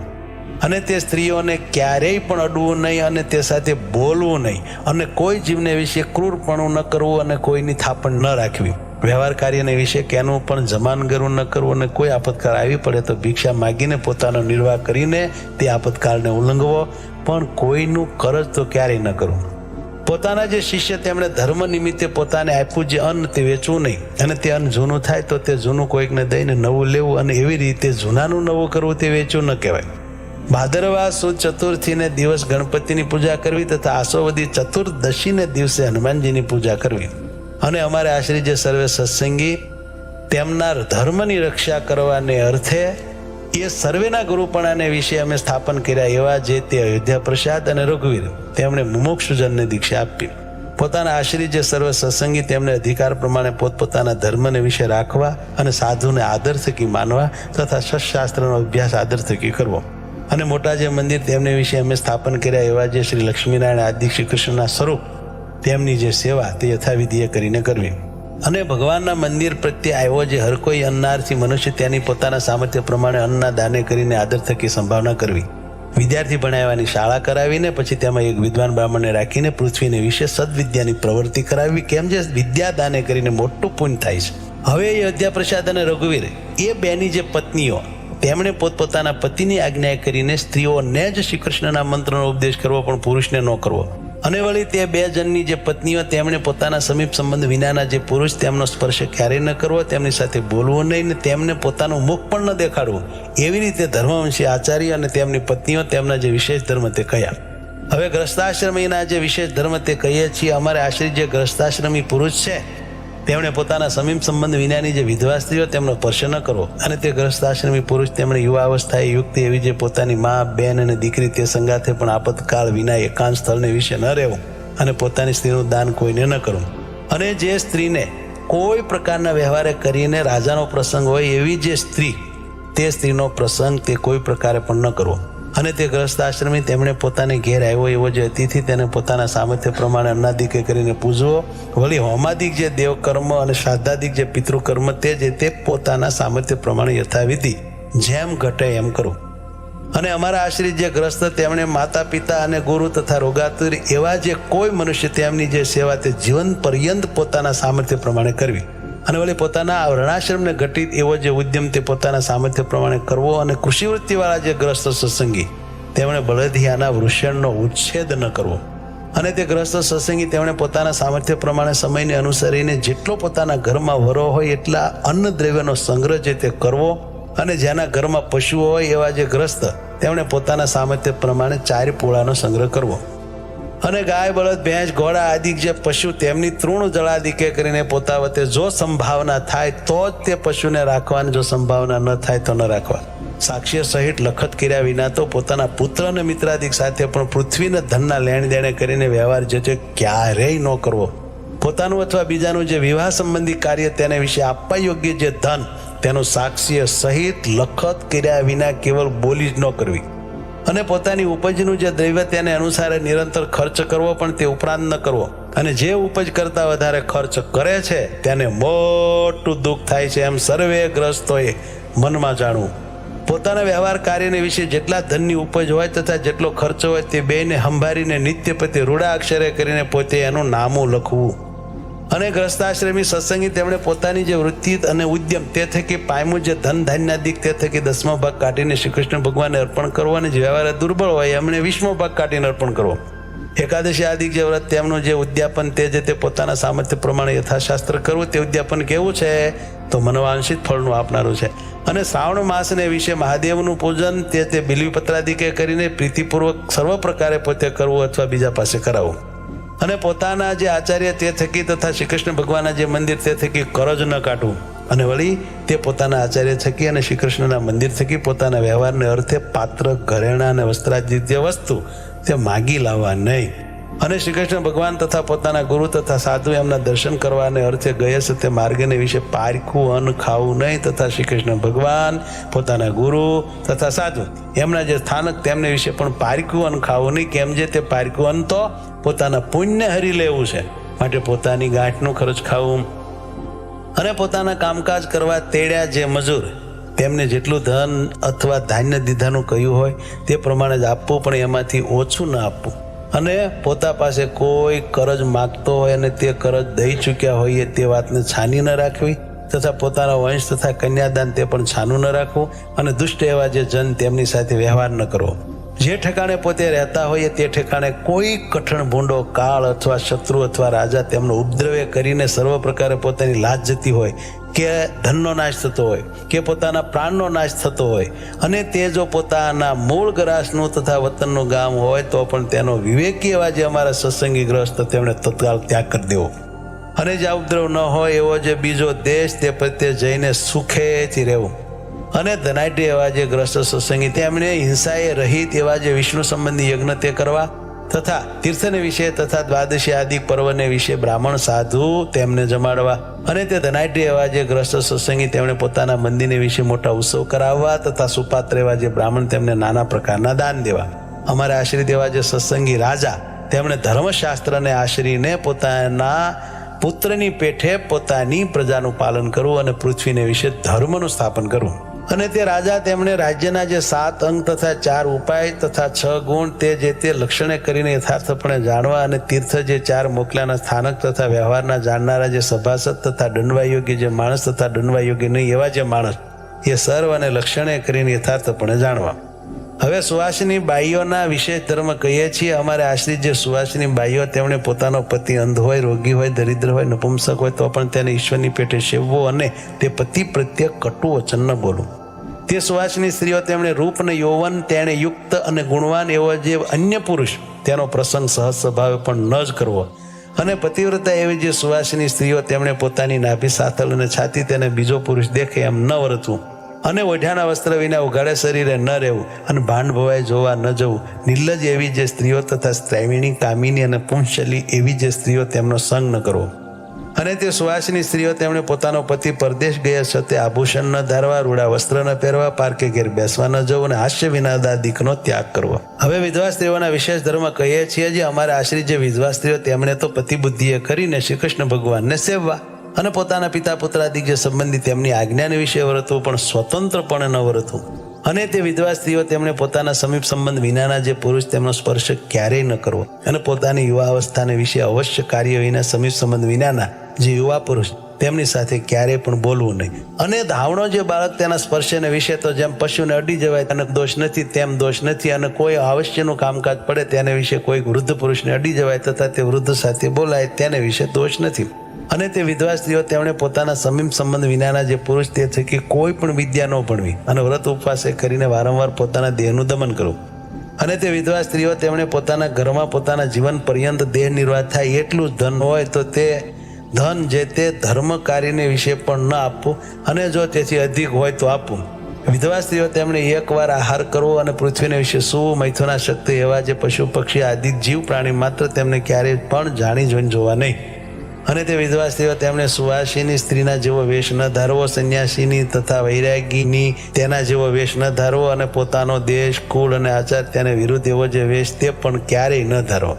અને તે સ્ત્રીઓને ક્યારેય પણ અડવું નહીં, અને તે સાથે બોલવું નહીં, અને કોઈ જીવને વિશે ક્રૂરપણું ન કરવું, અને કોઈની થાપણ ન રાખવી. વ્યવહાર કાર્યને વિશે કેનું પણ જમાનગરું ન કરવું, અને કોઈ આપતકાળ આવી પડે તો ભિક્ષા માગીને પોતાનો નિર્વાહ કરીને તે આપતકાળને ઉલ્લંઘવો, પણ કોઈનું કરજ તો ક્યારેય ન કરવું. પોતાના જે શિષ્ય તેમણે ધર્મ નિમિત્તે પોતાને આપ્યું જે અન્ન તે વેચવું નહીં, અને તે અન્ન જૂનું થાય તો તે જૂનું કોઈકને દઈને નવું લેવું, અને એવી રીતે જૂનાનું નવું કરવું તે વેચવું ન કહેવાય. ભાદરવા સુદ ચતુર્થીને દિવસ ગણપતિની પૂજા કરવી, તથા આસોવદી ચતુર્દશીને દિવસે હનુમાનજીની પૂજા કરવી. અને અમારે આશ્રી જે સર્વે સત્સંગી તેમના ધર્મની રક્ષા કરવાને અર્થે એ સર્વેના ગુરુપણાને વિશે અમે સ્થાપન કર્યા એવા જે તે અયોધ્યા પ્રસાદ અને રઘુવીર તેમણે મુમુક્ષુજનને દીક્ષા આપી. પોતાના આશ્રી જે સર્વ સત્સંગી તેમને અધિકાર પ્રમાણે પોતપોતાના ધર્મને વિશે રાખવા, અને સાધુને આદર થકી માનવા, તથા સત્શાસ્ત્રનો અભ્યાસ આદર થકી કરવો. અને મોટા જે મંદિર તેમને વિશે અમે સ્થાપન કર્યા એવા જે શ્રી લક્ષ્મીનારાયણ આદિ શ્રી કૃષ્ણના સ્વરૂપ તેમની જે સેવા તે યથાવિધિએ કરીને કરવી. અને ભગવાનના મંદિર પ્રત્યે આવ્યો જે હર કોઈ અન્નાર્થી મનુષ્ય તેની પોતાના સામર્થ્ય પ્રમાણે અન્નના દાને કરીને આદર થકી સંભાવના કરવી. વિદ્યાર્થી ભણાવવાની શાળા કરાવીને પછી તેમાં એક વિદ્વાન બ્રાહ્મણને રાખીને પૃથ્વીને વિશે સદવિદ્યાની પ્રવૃત્તિ કરાવવી, કેમ જે વિદ્યા દાને કરીને મોટું પુણ્ય થાય છે. હવે અયોધ્યા પ્રસાદ અને રઘુવીર એ બેની જે પત્નીઓ તેમણે પોતપોતાના પતિની આજ્ઞા કરીને સ્ત્રીઓને જ શ્રી કૃષ્ણના મંત્રનો ઉપદેશ કરવો, પણ પુરુષને ન કરવો. અને વળી તે બે જણની જે પત્નીઓ તેમણે પોતાના સમીપ સંબંધ વિનાના જે પુરુષ તેમનો સ્પર્શ ક્યારેય ન કરવો, તેમની સાથે બોલવું નહીં, ને તેમને પોતાનું મુખ પણ ન દેખાડવું. એવી રીતે ધર્મવંશી આચાર્ય અને તેમની પત્નીઓ તેમના જે વિશેષ ધર્મ તે કયા. હવે ગ્રસ્તાશ્રમીના જે વિશેષ ધર્મ તે કહીએ છીએ. અમારે આશ્રિત જે ગ્રસ્તાશ્રમી પુરુષ છે તેમણે પોતાના સમીપ સંબંધ વિનાની જે વિધવા સ્ત્રીઓ તેમનો સ્પર્શ ન કરવો. અને તે ગ્રસ્તાશ્રમી પુરુષ તેમણે યુવા અવસ્થાએ યુક્ત એવી જે પોતાની મા, બેન અને દીકરી તે સંગાથે પણ આપતકાળ વિના એકાંત સ્થળને વિશે ન રહેવું, અને પોતાની સ્ત્રીનું દાન કોઈને ન કરવું. અને જે સ્ત્રીને કોઈ પ્રકારના વ્યવહારે કરીને રાજાનો પ્રસંગ હોય એવી જે સ્ત્રી, તે સ્ત્રીનો પ્રસંગ તે કોઈ પ્રકારે પણ ન કરવો. અને તે ગ્રસ્ત આશ્રમી તેમણે પોતાને ઘેર આવ્યો એવો જે અતિથિ તેને પોતાના સામર્થ્ય પ્રમાણે અન્નાદિક કરીને પૂજવો. વળી હોમાદિક જે દેવકર્મ અને શ્રાદ્ધાદિક જે પિતૃકર્મ તે પોતાના સામર્થ્ય પ્રમાણે યથાવિધિ જેમ ઘટે એમ કરવું. અને અમારા આશ્રિત જે ગ્રસ્ત તેમણે માતા પિતા અને ગુરુ તથા રોગાતુર એવા જે કોઈ મનુષ્ય તેમની જે સેવા તે જીવન પર્યંત પોતાના સામર્થ્ય પ્રમાણે કરવી. અને વળી પોતાના વર્ણાશ્રમને ઘટિત એવો જે ઉદ્યમ તે પોતાના સામર્થ્ય પ્રમાણે કરવો. અને કૃષિવૃત્તિવાળા જે ગ્રસ્ત સત્સંગી તેમણે બળદિયાના વૃષણનો ઉચ્છેદ ન કરવો. અને તે ગ્રસ્ત સત્સંગી તેમણે પોતાના સામર્થ્ય પ્રમાણે સમયને અનુસરીને જેટલો પોતાના ઘરમાં વરો હોય એટલા અન્ન દ્રવ્યનો સંગ્રહ જે તે કરવો. અને જેના ઘરમાં પશુઓ હોય એવા જે ગ્રસ્ત તેમણે પોતાના સામર્થ્ય પ્રમાણે 4 પોળાનો સંગ્રહ કરવો. અને ગાય બળદ ભેંસ ઘોડા આદિ જે પશુ તેમની તૃણ જળાદિકે કરીને પોતા વતે જો સંભાવના થાય તો જ તે પશુને રાખવાની, જો સંભાવના ન થાય તો ન રાખવા. સાક્ષ્ય સહિત લખત કર્યા વિના તો પોતાના પુત્ર અને મિત્રાદિક સાથે પણ પૃથ્વીના ધનના લેણ દેણે કરીને વ્યવહાર જે છે ક્યારેય ન કરવો. પોતાનું અથવા બીજાનું જે વિવાહ સંબંધી કાર્ય તેને વિશે આપવા યોગ્ય જે ધન તેનું સાક્ષ્ય સહિત લખત કર્યા વિના કેવળ બોલી જ ન કરવી. અને પોતાની ઉપજનું જે દ્રવ્ય તેને અનુસારે નિરંતર ખર્ચ કરવો, પણ તે ઉપરાંત ન કરવો. અને જે ઉપજ કરતા વધારે ખર્ચ કરે છે તેને મોટું દુઃખ થાય છે એમ સર્વે ગ્રસ્તોએ મનમાં જાણવું. પોતાના વ્યવહાર કાર્યને વિશે જેટલા ધનની ઉપજ હોય તથા જેટલો ખર્ચ હોય તે બેને સંભાળીને નિત્ય પ્રત્યે રૂડા અક્ષરે કરીને પોતે એનું નામું લખવું. અને ગ્રસ્તાશ્રમી સત્સંગી તેમણે પોતાની જે વૃત્તિ અને ઉદ્યમ તે થકી પામ્યું જે ધન ધાન્યાદિક તે થકી 10મો ભાગ કાઢીને શ્રી કૃષ્ણ ભગવાનને અર્પણ કરવો. અને જે વ્યવહાર દુર્બળ હોય એમણે 20મો ભાગ કાઢીને અર્પણ કરવો. એકાદશી આદિક જે વ્રત તેમનું જે ઉદ્યાપન તે પોતાના સામર્થ્ય પ્રમાણે યથાશાસ્ત્ર કરવું. તે ઉદ્યાપન કેવું છે તો મનવાંશિત ફળનું આપનારું છે. અને શ્રાવણ માસને વિશે મહાદેવનું પૂજન તે બિલ્વીપત્રાદિકે કરીને પ્રીતિપૂર્વક સર્વ પ્રકારે પોતે કરવું અથવા બીજા પાસે કરાવવું. અને પોતાના જે આચાર્ય તે થકી તથા શ્રી કૃષ્ણ ભગવાનના જે મંદિર તે થકી કરજ ન કાઢવું. અને વળી તે પોતાના આચાર્ય થકી અને શ્રી કૃષ્ણના મંદિર થકી પોતાના વ્યવહારને અર્થે પાત્ર ઘરેણા અને વસ્ત્રાદિ જે વસ્તુ તે માગી લાવવા નહીં. અને શ્રી કૃષ્ણ ભગવાન તથા પોતાના ગુરુ તથા સાધુ એમના દર્શન કરવાને અર્થે ગયે છે તે માર્ગને વિશે પારખું અન્ન ખાવું નહીં. તથા શ્રી કૃષ્ણ ભગવાન પોતાના ગુરુ તથા સાધુ એમના જે સ્થાનક તેમને વિશે પણ પારખું અન્ન ખાવું નહીં. કેમ જે તે પારખું અન્ન તો પોતાના પુણ્ય હરી લેવું છે, માટે પોતાની ગાંઠનું ખર્ચ ખાવું. અને પોતાના કામકાજ કરવા તેડ્યા જે મજૂર તેમને જેટલું ધન અથવા ધાન્ય દીધાનું કહ્યું હોય તે પ્રમાણે જ આપવું, પણ એમાંથી ઓછું ન આપવું. અને પોતા પાસે કોઈ કરજ માગતો હોય અને તે કરજ દઈ ચૂક્યા હોઈએ તે વાતને છાની ન રાખવી. તથા પોતાના વંશ તથા કન્યાદાન તે પણ છાનું ન રાખવું. અને દુષ્ટ એવા જે જન તેમની સાથે વ્યવહાર ન કરવો. જે ઠેકાણે પોતે રહેતા હોઈએ તે ઠેકાણે કોઈ કઠણ ભૂંડો કાળ અથવા શત્રુ અથવા રાજા તેમનો ઉપદ્રવ્ય કરીને સર્વ પ્રકારે પોતાની લાજ જતી હોય કે ધનનો નાશ થતો હોય કે પોતાના પ્રાણનો નાશ થતો હોય, અને તે જો પોતાના મૂળ ગ્રાસનું તથા વતનનું ગામ હોય તો પણ તેનો વિવેકી એવા જે અમારા સત્સંગી ગ્રસ્ત તેમણે તત્કાળ ત્યાગ કરી દેવો. અને જે ઉપદ્રવ ન હોય એવો જે બીજો દેશ તે પ્રત્યે જઈને સુખેથી રહેવું. અને ધનાઢ્ય એવા જે ગ્રસ્ત સત્સંગી તેમણે હિંસાએ રહિત એવા જે વિષ્ણુ સંબંધી યજ્ઞ તે કરવા. તથા તીર્થને વિશે તથા દ્વાદશી આદિ પર્વને વિશે બ્રાહ્મણ સાધુ તેમને જમાડવા. અને તે ધનાઢ્ય એવા જે ગ્રસ્ત સત્સંગી તેમણે પોતાના મંદિરને વિશે મોટા ઉત્સવ કરાવવા. તથા સુપાત્ર એવા જે બ્રાહ્મણ તેમને નાના પ્રકારના દાન દેવા. અમારે આશ્રિત એવા જે સત્સંગી રાજા તેમણે ધર્મશાસ્ત્રને આશરીને પોતાના પુત્રની પેઠે પોતાની પ્રજાનું પાલન કરવું અને પૃથ્વીને વિશે ધર્મનું સ્થાપન કરવું. અને તે રાજા તેમણે રાજ્યના જે 7 અંગ તથા 4 ઉપાય તથા 6 ગુણ તે લક્ષણે કરીને યથાર્થપણે જાણવા. અને તીર્થ જે 4 મોકલાના સ્થાનક તથા વ્યવહારના જાણનારા જે સભાસદ તથા દંડવા યોગ્ય જે માણસ તથા દંડવા યોગ્ય નહીં એવા જે માણસ એ સર્વ અને લક્ષણે કરીને યથાર્થપણે જાણવા. હવે સુવાસિની બાઈઓના વિશેષ ધર્મ કહીએ છીએ. અમારે આશ્રિત જે સુવાસિની બાઈઓ તેમણે પોતાનો પતિ અંધ હોય, રોગી હોય, દરિદ્ર હોય, નપુંસક હોય તો પણ તેને ઈશ્વરની પેટે સેવવો અને તે પતિ પ્રત્યે કટુ વચન ન બોલવું. તે સુવાસિની સ્ત્રીઓ તેમણે રૂપ અને યૌવન તેણે યુક્ત અને ગુણવાન એવો જે અન્ય પુરુષ તેનો પ્રસંગ સહજ સ્વભાવે પણ ન જ કરવો. અને પતિવ્રતા એવી જે સુવાસિની સ્ત્રીઓ તેમણે પોતાની નાભી સાથળ અને છાતી તેને બીજો પુરુષ દેખે એમ ન વર્તવું. અને ઓઢાના વસ્ત્ર વિના ઉઘાડે શરીરે ન રહેવું. અને ભાંડ ભવાય જોવા ન જવું. નિર્લજ એવી જે સ્ત્રીઓ તથા સ્ત્રૈવિણી કામિની અને પુંશલી એવી જે સ્ત્રીઓ તેમનો સંગ ન કરવો. અને તે સુવાસિની સ્ત્રીઓ તેમણે પોતાનો પતિ પરદેશ ગયા છતાં આભૂષણ ન ધારવા, રૂડા વસ્ત્ર ન પહેરવા, પારકે ઘેર બેસવા ન જવું અને હાસ્ય વિનાદાદિકનો ત્યાગ કરવો. હવે વિધવા સ્ત્રીઓના વિશેષ ધર્મ કહીએ છીએ. જે અમારા આશ્રિત જે વિધવા સ્ત્રીઓ તેમણે તો પતિ બુદ્ધિએ કરીને શ્રી કૃષ્ણ ભગવાનને સેવવા અને પોતાના પિતા પુત્રાદિક જે સંબંધી તેમની આજ્ઞાને વિશે વર્તવું, પણ સ્વતંત્રપણે ન વર્તવું. અને તે વિધવા સ્ત્રીઓ તેમણે પોતાના સમીપ સંબંધ વિનાના જે પુરુષ તેમનો સ્પર્શ ક્યારેય ન કરવો અને પોતાની યુવા અવસ્થાને વિશે અવશ્ય કાર્ય વિના સમીપ સંબંધ વિનાના જે યુવા પુરુષ તેમની સાથે ક્યારેય પણ બોલવું નહીં. અને ધાવણો જે બાળક તેના સ્પર્શને વિશે તો જેમ પશુને અડી જવાય તેને દોષ નથી તેમ દોષ નથી. અને કોઈ આવશ્યકનું કામકાજ પડે તેને વિશે કોઈ વૃદ્ધ પુરુષને અડી જવાય તથા તે વૃદ્ધ સાથે બોલાય તેને વિશે દોષ નથી. અને તે વિધવા સ્ત્રીઓ તેમણે પોતાના સમીપ સંબંધ વિનાના જે પુરુષ તે થકી કોઈ પણ વિદ્યા ન ભણવી અને વ્રત ઉપવાસે કરીને વારંવાર પોતાના દેહનું દમન કરવું. અને તે વિધવા સ્ત્રીઓ તેમણે પોતાના ઘરમાં પોતાના જીવન પર્યંત દેહ નિર્વાહ થાય એટલું જ ધન હોય તો તે ધન જે તે ધર્મ કાર્યને વિશે પણ ન આપવું અને જો તેથી અધિક હોય તો આપવું. વિધવા સ્ત્રીઓ તેમણે એકવાર આહાર કરવો અને પૃથ્વીને વિશે સૂવું, મૈથુના શક્તિ એવા જે પશુ પક્ષી આદિ જીવ પ્રાણી માત્ર તેમને ક્યારેય પણ જાણી જોઈને જોવા નહીં. અને તે વિધવા સ્ત્રીઓ તેમણે સુવાસિની સ્ત્રીના જેવો વેશ ન ધારવો, સંન્યાસીની તથા વૈરાગીની તેના જેવો વેશ ન ધારવો અને પોતાનો દેશ, કુળ અને આચાર તેને વિરુદ્ધ એવો જે વેશ તે પણ ક્યારેય ન ધારવો.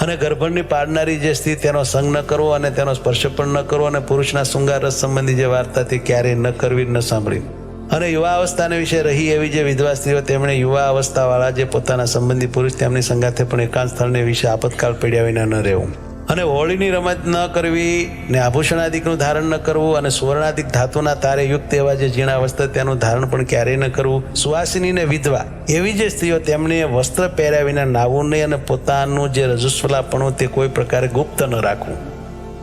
અને ગર્ભણની પાડનારી જે સ્ત્રી તેનો સંગ ન કરવો અને તેનો સ્પર્શ પણ ન કરવો અને પુરુષના શૃંગાર રસ સંબંધી જે વાર્તા તે ક્યારેય ન કરવી ન સાંભળી. અને યુવા અવસ્થાને વિશે રહી એવી જે વિધવા સ્ત્રીઓ તેમણે યુવા અવસ્થાવાળા જે પોતાના સંબંધી પુરુષ તેમની સંગાથે પણ એકાંત સ્થળને વિશે આપતકાળ પડ્યા વિના ન રહેવું. અને હોળીની રમત ન કરવી ને આભૂષણાદિકનું ધારણ ન કરવું અને સુવર્ણાદિક ધાતુના તારે યુક્ત એવા જે ઝીણા વસ્ત્ર તેનું ધારણ પણ ક્યારેય ન કરવું. સુવાસિની ને વિધવા એવી જે સ્ત્રીઓ તેમને વસ્ત્ર પહેર્યા વિના નાવું નહીં અને પોતાનું જે રજસ્વલાપણું તે કોઈ પ્રકારે ગુપ્ત ન રાખવું.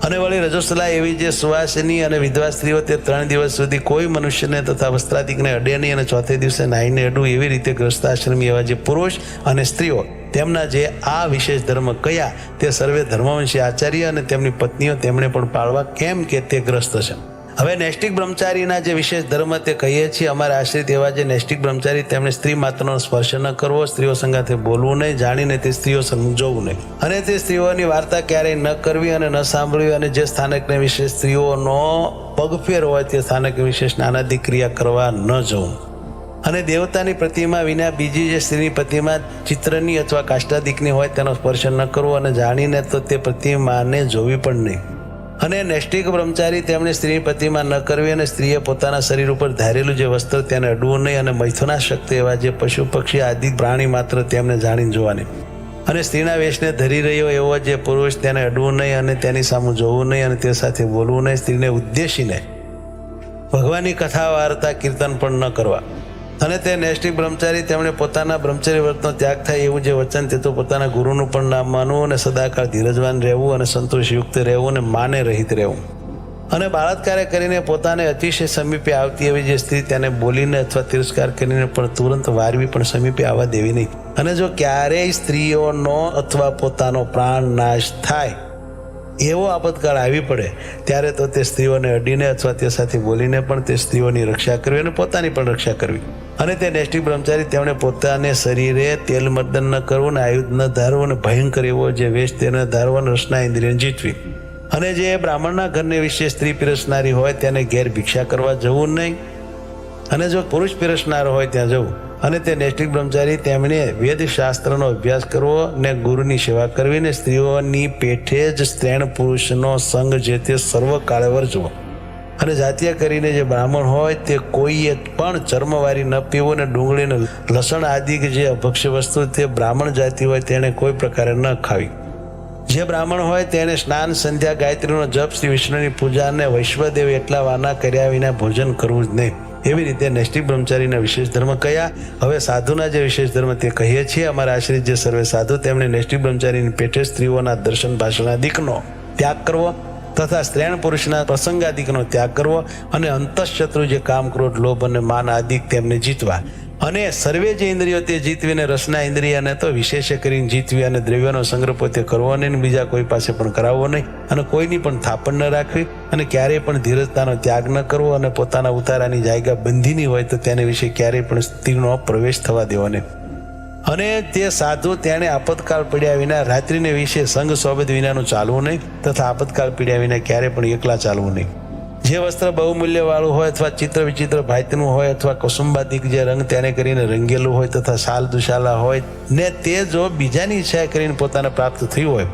અને વળી રજસ્વલા એવી જે સુવાસિની અને વિધવા સ્ત્રીઓ તે 3 દિવસ સુધી કોઈ મનુષ્યને તથા વસ્ત્રાદિકને અડે નહીં અને ચોથે દિવસે નાહીને અડવું. એવી રીતે ગ્રસ્તાશ્રમી એવા જે પુરુષ અને સ્ત્રીઓ તેમના જે આ વિશેષ ધર્મ કયા તે સર્વે ધર્મવંશી આચાર્ય અને તેમની પત્નીઓ તેમણે પણ પાળવા, કેમ કે તે ગ્રસ્ત છે. હવે નૈષ્ટિક બ્રહ્મચારીના જે વિશેષ ધર્મ તે કહીએ છીએ. અમારા આશ્રિત એવા જે નૈષ્ટિક બ્રહ્મચારી તેમણે સ્ત્રી માત્રનો સ્પર્શ ન કરવો, સ્ત્રીઓ સંગાથે બોલવું નહીં, જાણીને તે સ્ત્રીઓ સમજવું નહીં અને તે સ્ત્રીઓની વાર્તા ક્યારેય ન કરવી અને ન સાંભળવી. અને જે સ્થાનકને વિશે સ્ત્રીઓનો પગફેર હોય તે સ્થાનક વિશે સ્નાનાદિક ક્રિયા કરવા ન જવું. અને દેવતાની પ્રતિમા વિના બીજી જે સ્ત્રીની પ્રતિમા ચિત્રની અથવા કાષ્ટાદિકની હોય તેનો સ્પર્શ ન કરવો અને જાણીને તો તે પ્રતિમાને જોવી પણ નહીં. અને નૈષ્ટિક બ્રહ્મચારી તેમણે સ્ત્રીની પ્રતિમા ન કરવી અને સ્ત્રીએ પોતાના શરીર ઉપર ધારેલું જે વસ્ત્ર તેને અડવું નહીં. અને મૈથુના શક્તિ એવા જે પશુ પક્ષી આદિ પ્રાણી માત્ર તેમને જાણીને જોવાની. અને સ્ત્રીના વેશને ધરી રહ્યો એવો જે પુરુષ તેને અડવું નહીં અને તેની સામે જોવું નહીં અને તે સાથે બોલવું નહીં. સ્ત્રીને ઉદ્દેશીને ભગવાનની કથા વાર્તા કીર્તન પણ ન કરવા. અને તે નૈષ્ટિક બ્રહ્મચારી તેમણે પોતાના બ્રહ્મચર્ય વ્રતનો ત્યાગ થાય એવું જે વચન તે તો પોતાના ગુરુનું પણ નામ માનવું અને સદાકાળ ધીરજવાન રહેવું અને સંતોષયુક્ત રહેવું અને માને રહિત રહેવું. અને બળાત્કારે કરીને પોતાને અતિશય સમીપે આવતી એવી જે સ્ત્રી તેને બોલીને અથવા તિરસ્કાર કરીને પણ તુરંત વારવી પણ સમીપે આવવા દેવી નહીં. અને જો ક્યારેય સ્ત્રીઓનો અથવા પોતાનો પ્રાણ નાશ થાય એવો આપતકાળ આવી પડે ત્યારે તો તે સ્ત્રીઓને અડીને અથવા તે સાથે બોલીને પણ તે સ્ત્રીઓની રક્ષા કરવી અને પોતાની પણ રક્ષા કરવી. અને તે નૈષ્ટિક બ્રહ્મચારી તેમણે પોતાને શરીરે તેલ મર્દન ન કરવું ને આયુધ ન ધારવું અને ભયંકર એવો જે વેશ તેને ધારવો અને રસના ઇન્દ્રિયને જીતવી. અને જે બ્રાહ્મણના ઘરને વિશે સ્ત્રી પીરસનારી હોય તેને ઘેર ભિક્ષા કરવા જવું નહીં. અને જો પુરુષ પીરસનાર હોય ત્યાં જવું. અને તે નૈષ્ટિક બ્રહ્મચારી તેમણે વેદશાસ્ત્રનો અભ્યાસ કરવો ને ગુરુની સેવા કરવી ને સ્ત્રીઓની પેઠે જ સ્ત્રીણ પુરુષનો સંગ જે તે સર્વકાળે વર્જવો. અને જાતીય કરીને જે બ્રાહ્મણ હોય તે કોઈએ પણ ચર્મવારી ન પીવું ને ડુંગળી ને લસણ આદિ જે અભક્ષ્ય વસ્તુ તે બ્રાહ્મણ જાતિ હોય તેને કોઈ પ્રકારે ન ખાવી. જે બ્રાહ્મણ હોય તેને સ્નાન, સંધ્યા, ગાયત્રીનો જપ, શ્રી વિષ્ણુની પૂજા અને વૈશ્વદેવ એટલા વાના કર્યા વિના ભોજન કરવું જ નહીં. એવી રીતે નૈષ્ટિક બ્રહ્મચારીના વિશેષ ધર્મ કયા. હવે સાધુના જે વિશેષ ધર્મ તે કહીએ છીએ. અમારા આશ્રિત જે સર્વે સાધુ તેમણે નૈષ્ટિક બ્રહ્મચારીની પેઠે સ્ત્રીઓના દર્શન ભાષણાદિકનો ત્યાગ કરવો તથા સ્ત્રીણ પુરુષના પ્રસંગાદિકનો ત્યાગ કરવો અને અંતઃશત્રુ જે કામ, ક્રોધ, લોભ અને માન આદિક તેમને જીતવા. અને સર્વે જે ઇન્દ્રિયો તે જીતવીને રસના ઇન્દ્રિયને તો વિશેષ કરીને જીતવી અને દ્રવ્યનો સંગ્રહ પોતે કરવો નહીં, બીજા કોઈ પાસે પણ કરાવવો નહીં અને કોઈની પણ થાપણ ન રાખવી અને ક્યારેય પણ ધીરજતાનો ત્યાગ ન કરવો અને પોતાના ઉતારાની જાયગા બંધીની હોય તો તેને વિશે ક્યારેય પણ સ્ત્રીનો પ્રવેશ થવા દેવો નહીં. અને તે સાધુ તેણે આપતકાળ પડ્યા વિના રાત્રિને વિશે સંગ સોબત વિનાનું ચાલવું નહીં, તથા આપતકાળ પડ્યા વિના ક્યારે પણ એકલા ચાલવું નહીં. જે વસ્ત્ર બહુમૂલ્યવાળું હોય અથવા ચિત્ર વિચિત્ર ભાતનું હોય અથવા કુસુંબાદિક જે રંગ તેને કરીને રંગેલું હોય તથા શાલ દુશાલા હોય ને તે જો બીજાની ઈચ્છા કરીને પોતાને પ્રાપ્ત થયું હોય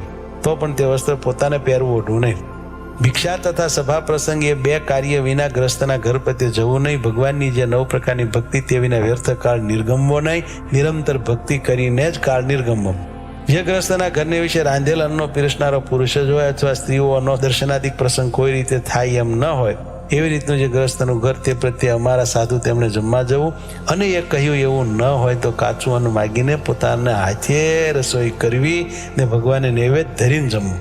તો પણ તે વસ્ત્ર પોતાને પહેરવું ઓઢવું નહીં. ભિક્ષા તથા સભા પ્રસંગે બે કાર્ય વિના ગ્રસ્તના ઘર પ્રત્યે જવું નહીં. ભગવાનની જે 9 પ્રકારની ભક્તિ તે વિના વ્યર્થ કાળ નિર્ગમવો નહીં. નિરંતર ભક્તિ કરીને જ કાળ નિર્ગમવો. જે ગ્રસ્તના ઘરને વિશે રાંધેલ અન્નનો પીરસનારો પુરુષ જ હોય અથવા સ્ત્રીઓનો દર્શનાદિક પ્રસંગ કોઈ રીતે થાય એમ ન હોય એવી રીતનું જે ગ્રસ્તનું ઘર તે પ્રત્યે અમારા સાધુ તેમણે જમવા જવું. અને એ કહ્યું એવું ન હોય તો કાચું અન્ન માગીને પોતાના હાથે રસોઈ કરવી ને ભગવાનને નૈવેદ્ય ધરીને જમવું.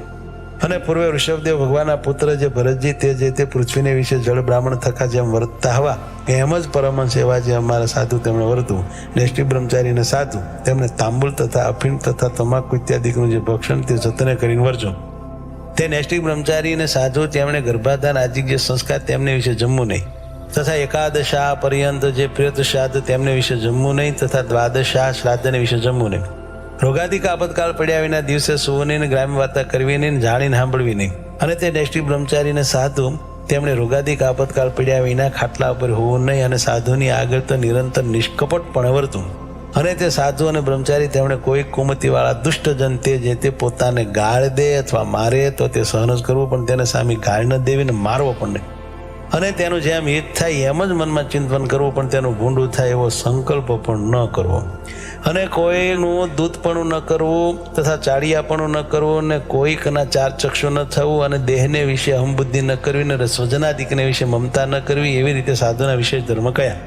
અને પૂર્વે ઋષભદેવ ભગવાનના પુત્ર જે ભરતજી તે જે તે પૃથ્વીને વિશે જળ બ્રાહ્મણ થકા જેમ વર્તતા હવા એમ જ પરમહંસ એવા જે અમારા સાધુ તેમણે વર્તવું. નેષ્ટિ બ્રહ્મચારીને સાધુ તેમણે તાંબુલ તથા અફીણ તથા તમાકુ ઇત્યાદિનું જે ભક્ષણ તે જતને કરીને વર્જો. તે નૈષ્ટિક બ્રહ્મચારીને સાધુ તેમણે ગર્ભાધાન આદિક જે સંસ્કાર તેમને વિશે જમવું નહીં, તથા એકાદશા પર્યંત જે પ્રેત શ્રાદ્ધ તેમને વિશે જમવું નહીં, તથા દ્વાદશા શ્રાદ્ધને વિશે જમવું નહીં. રોગાદિક આપતકાળ પડ્યા વિના દિવસે સૂવું નહીં, ગ્રામ્ય વાર્તા કરવી નહીં, જાણીને સાંભળવી નહીં. અને તે નૈષ્ટિક બ્રહ્મચારીને સાધુ તેમણે રોગાદિક આપતકાળ પડ્યા વિના ખાટલા ઉપર હોવું નહીં અને સાધુની આગળ તો નિરંતર નિષ્કપટપણે વર્તવું. અને તે સાધુ અને બ્રહ્મચારી તેમણે કોઈ કુમતિવાળા દુષ્ટજન તે જે તે પોતાને ગાળ દે અથવા મારે તો તે સહન જ કરવું, પણ તેને સામે ગાળ ન દેવીને મારવો પણ નહીં. અને તેનું જેમ હિત થાય એમ જ મનમાં ચિંતન કરવું, પણ તેનું ભૂંડું થાય એવો સંકલ્પ પણ ન કરવો. અને કોઈનું દૂતપણું ન કરવું તથા ચાડિયાપણું ન કરવું, ને કોઈકના 4 ચક્ષુ ન થવું, અને દેહને વિશે અહંબુદ્ધિ ન કરવી, ને સ્વજનાદિકને વિશે મમતા ન કરવી. એવી રીતે સાધુના વિશેષ ધર્મ કયા?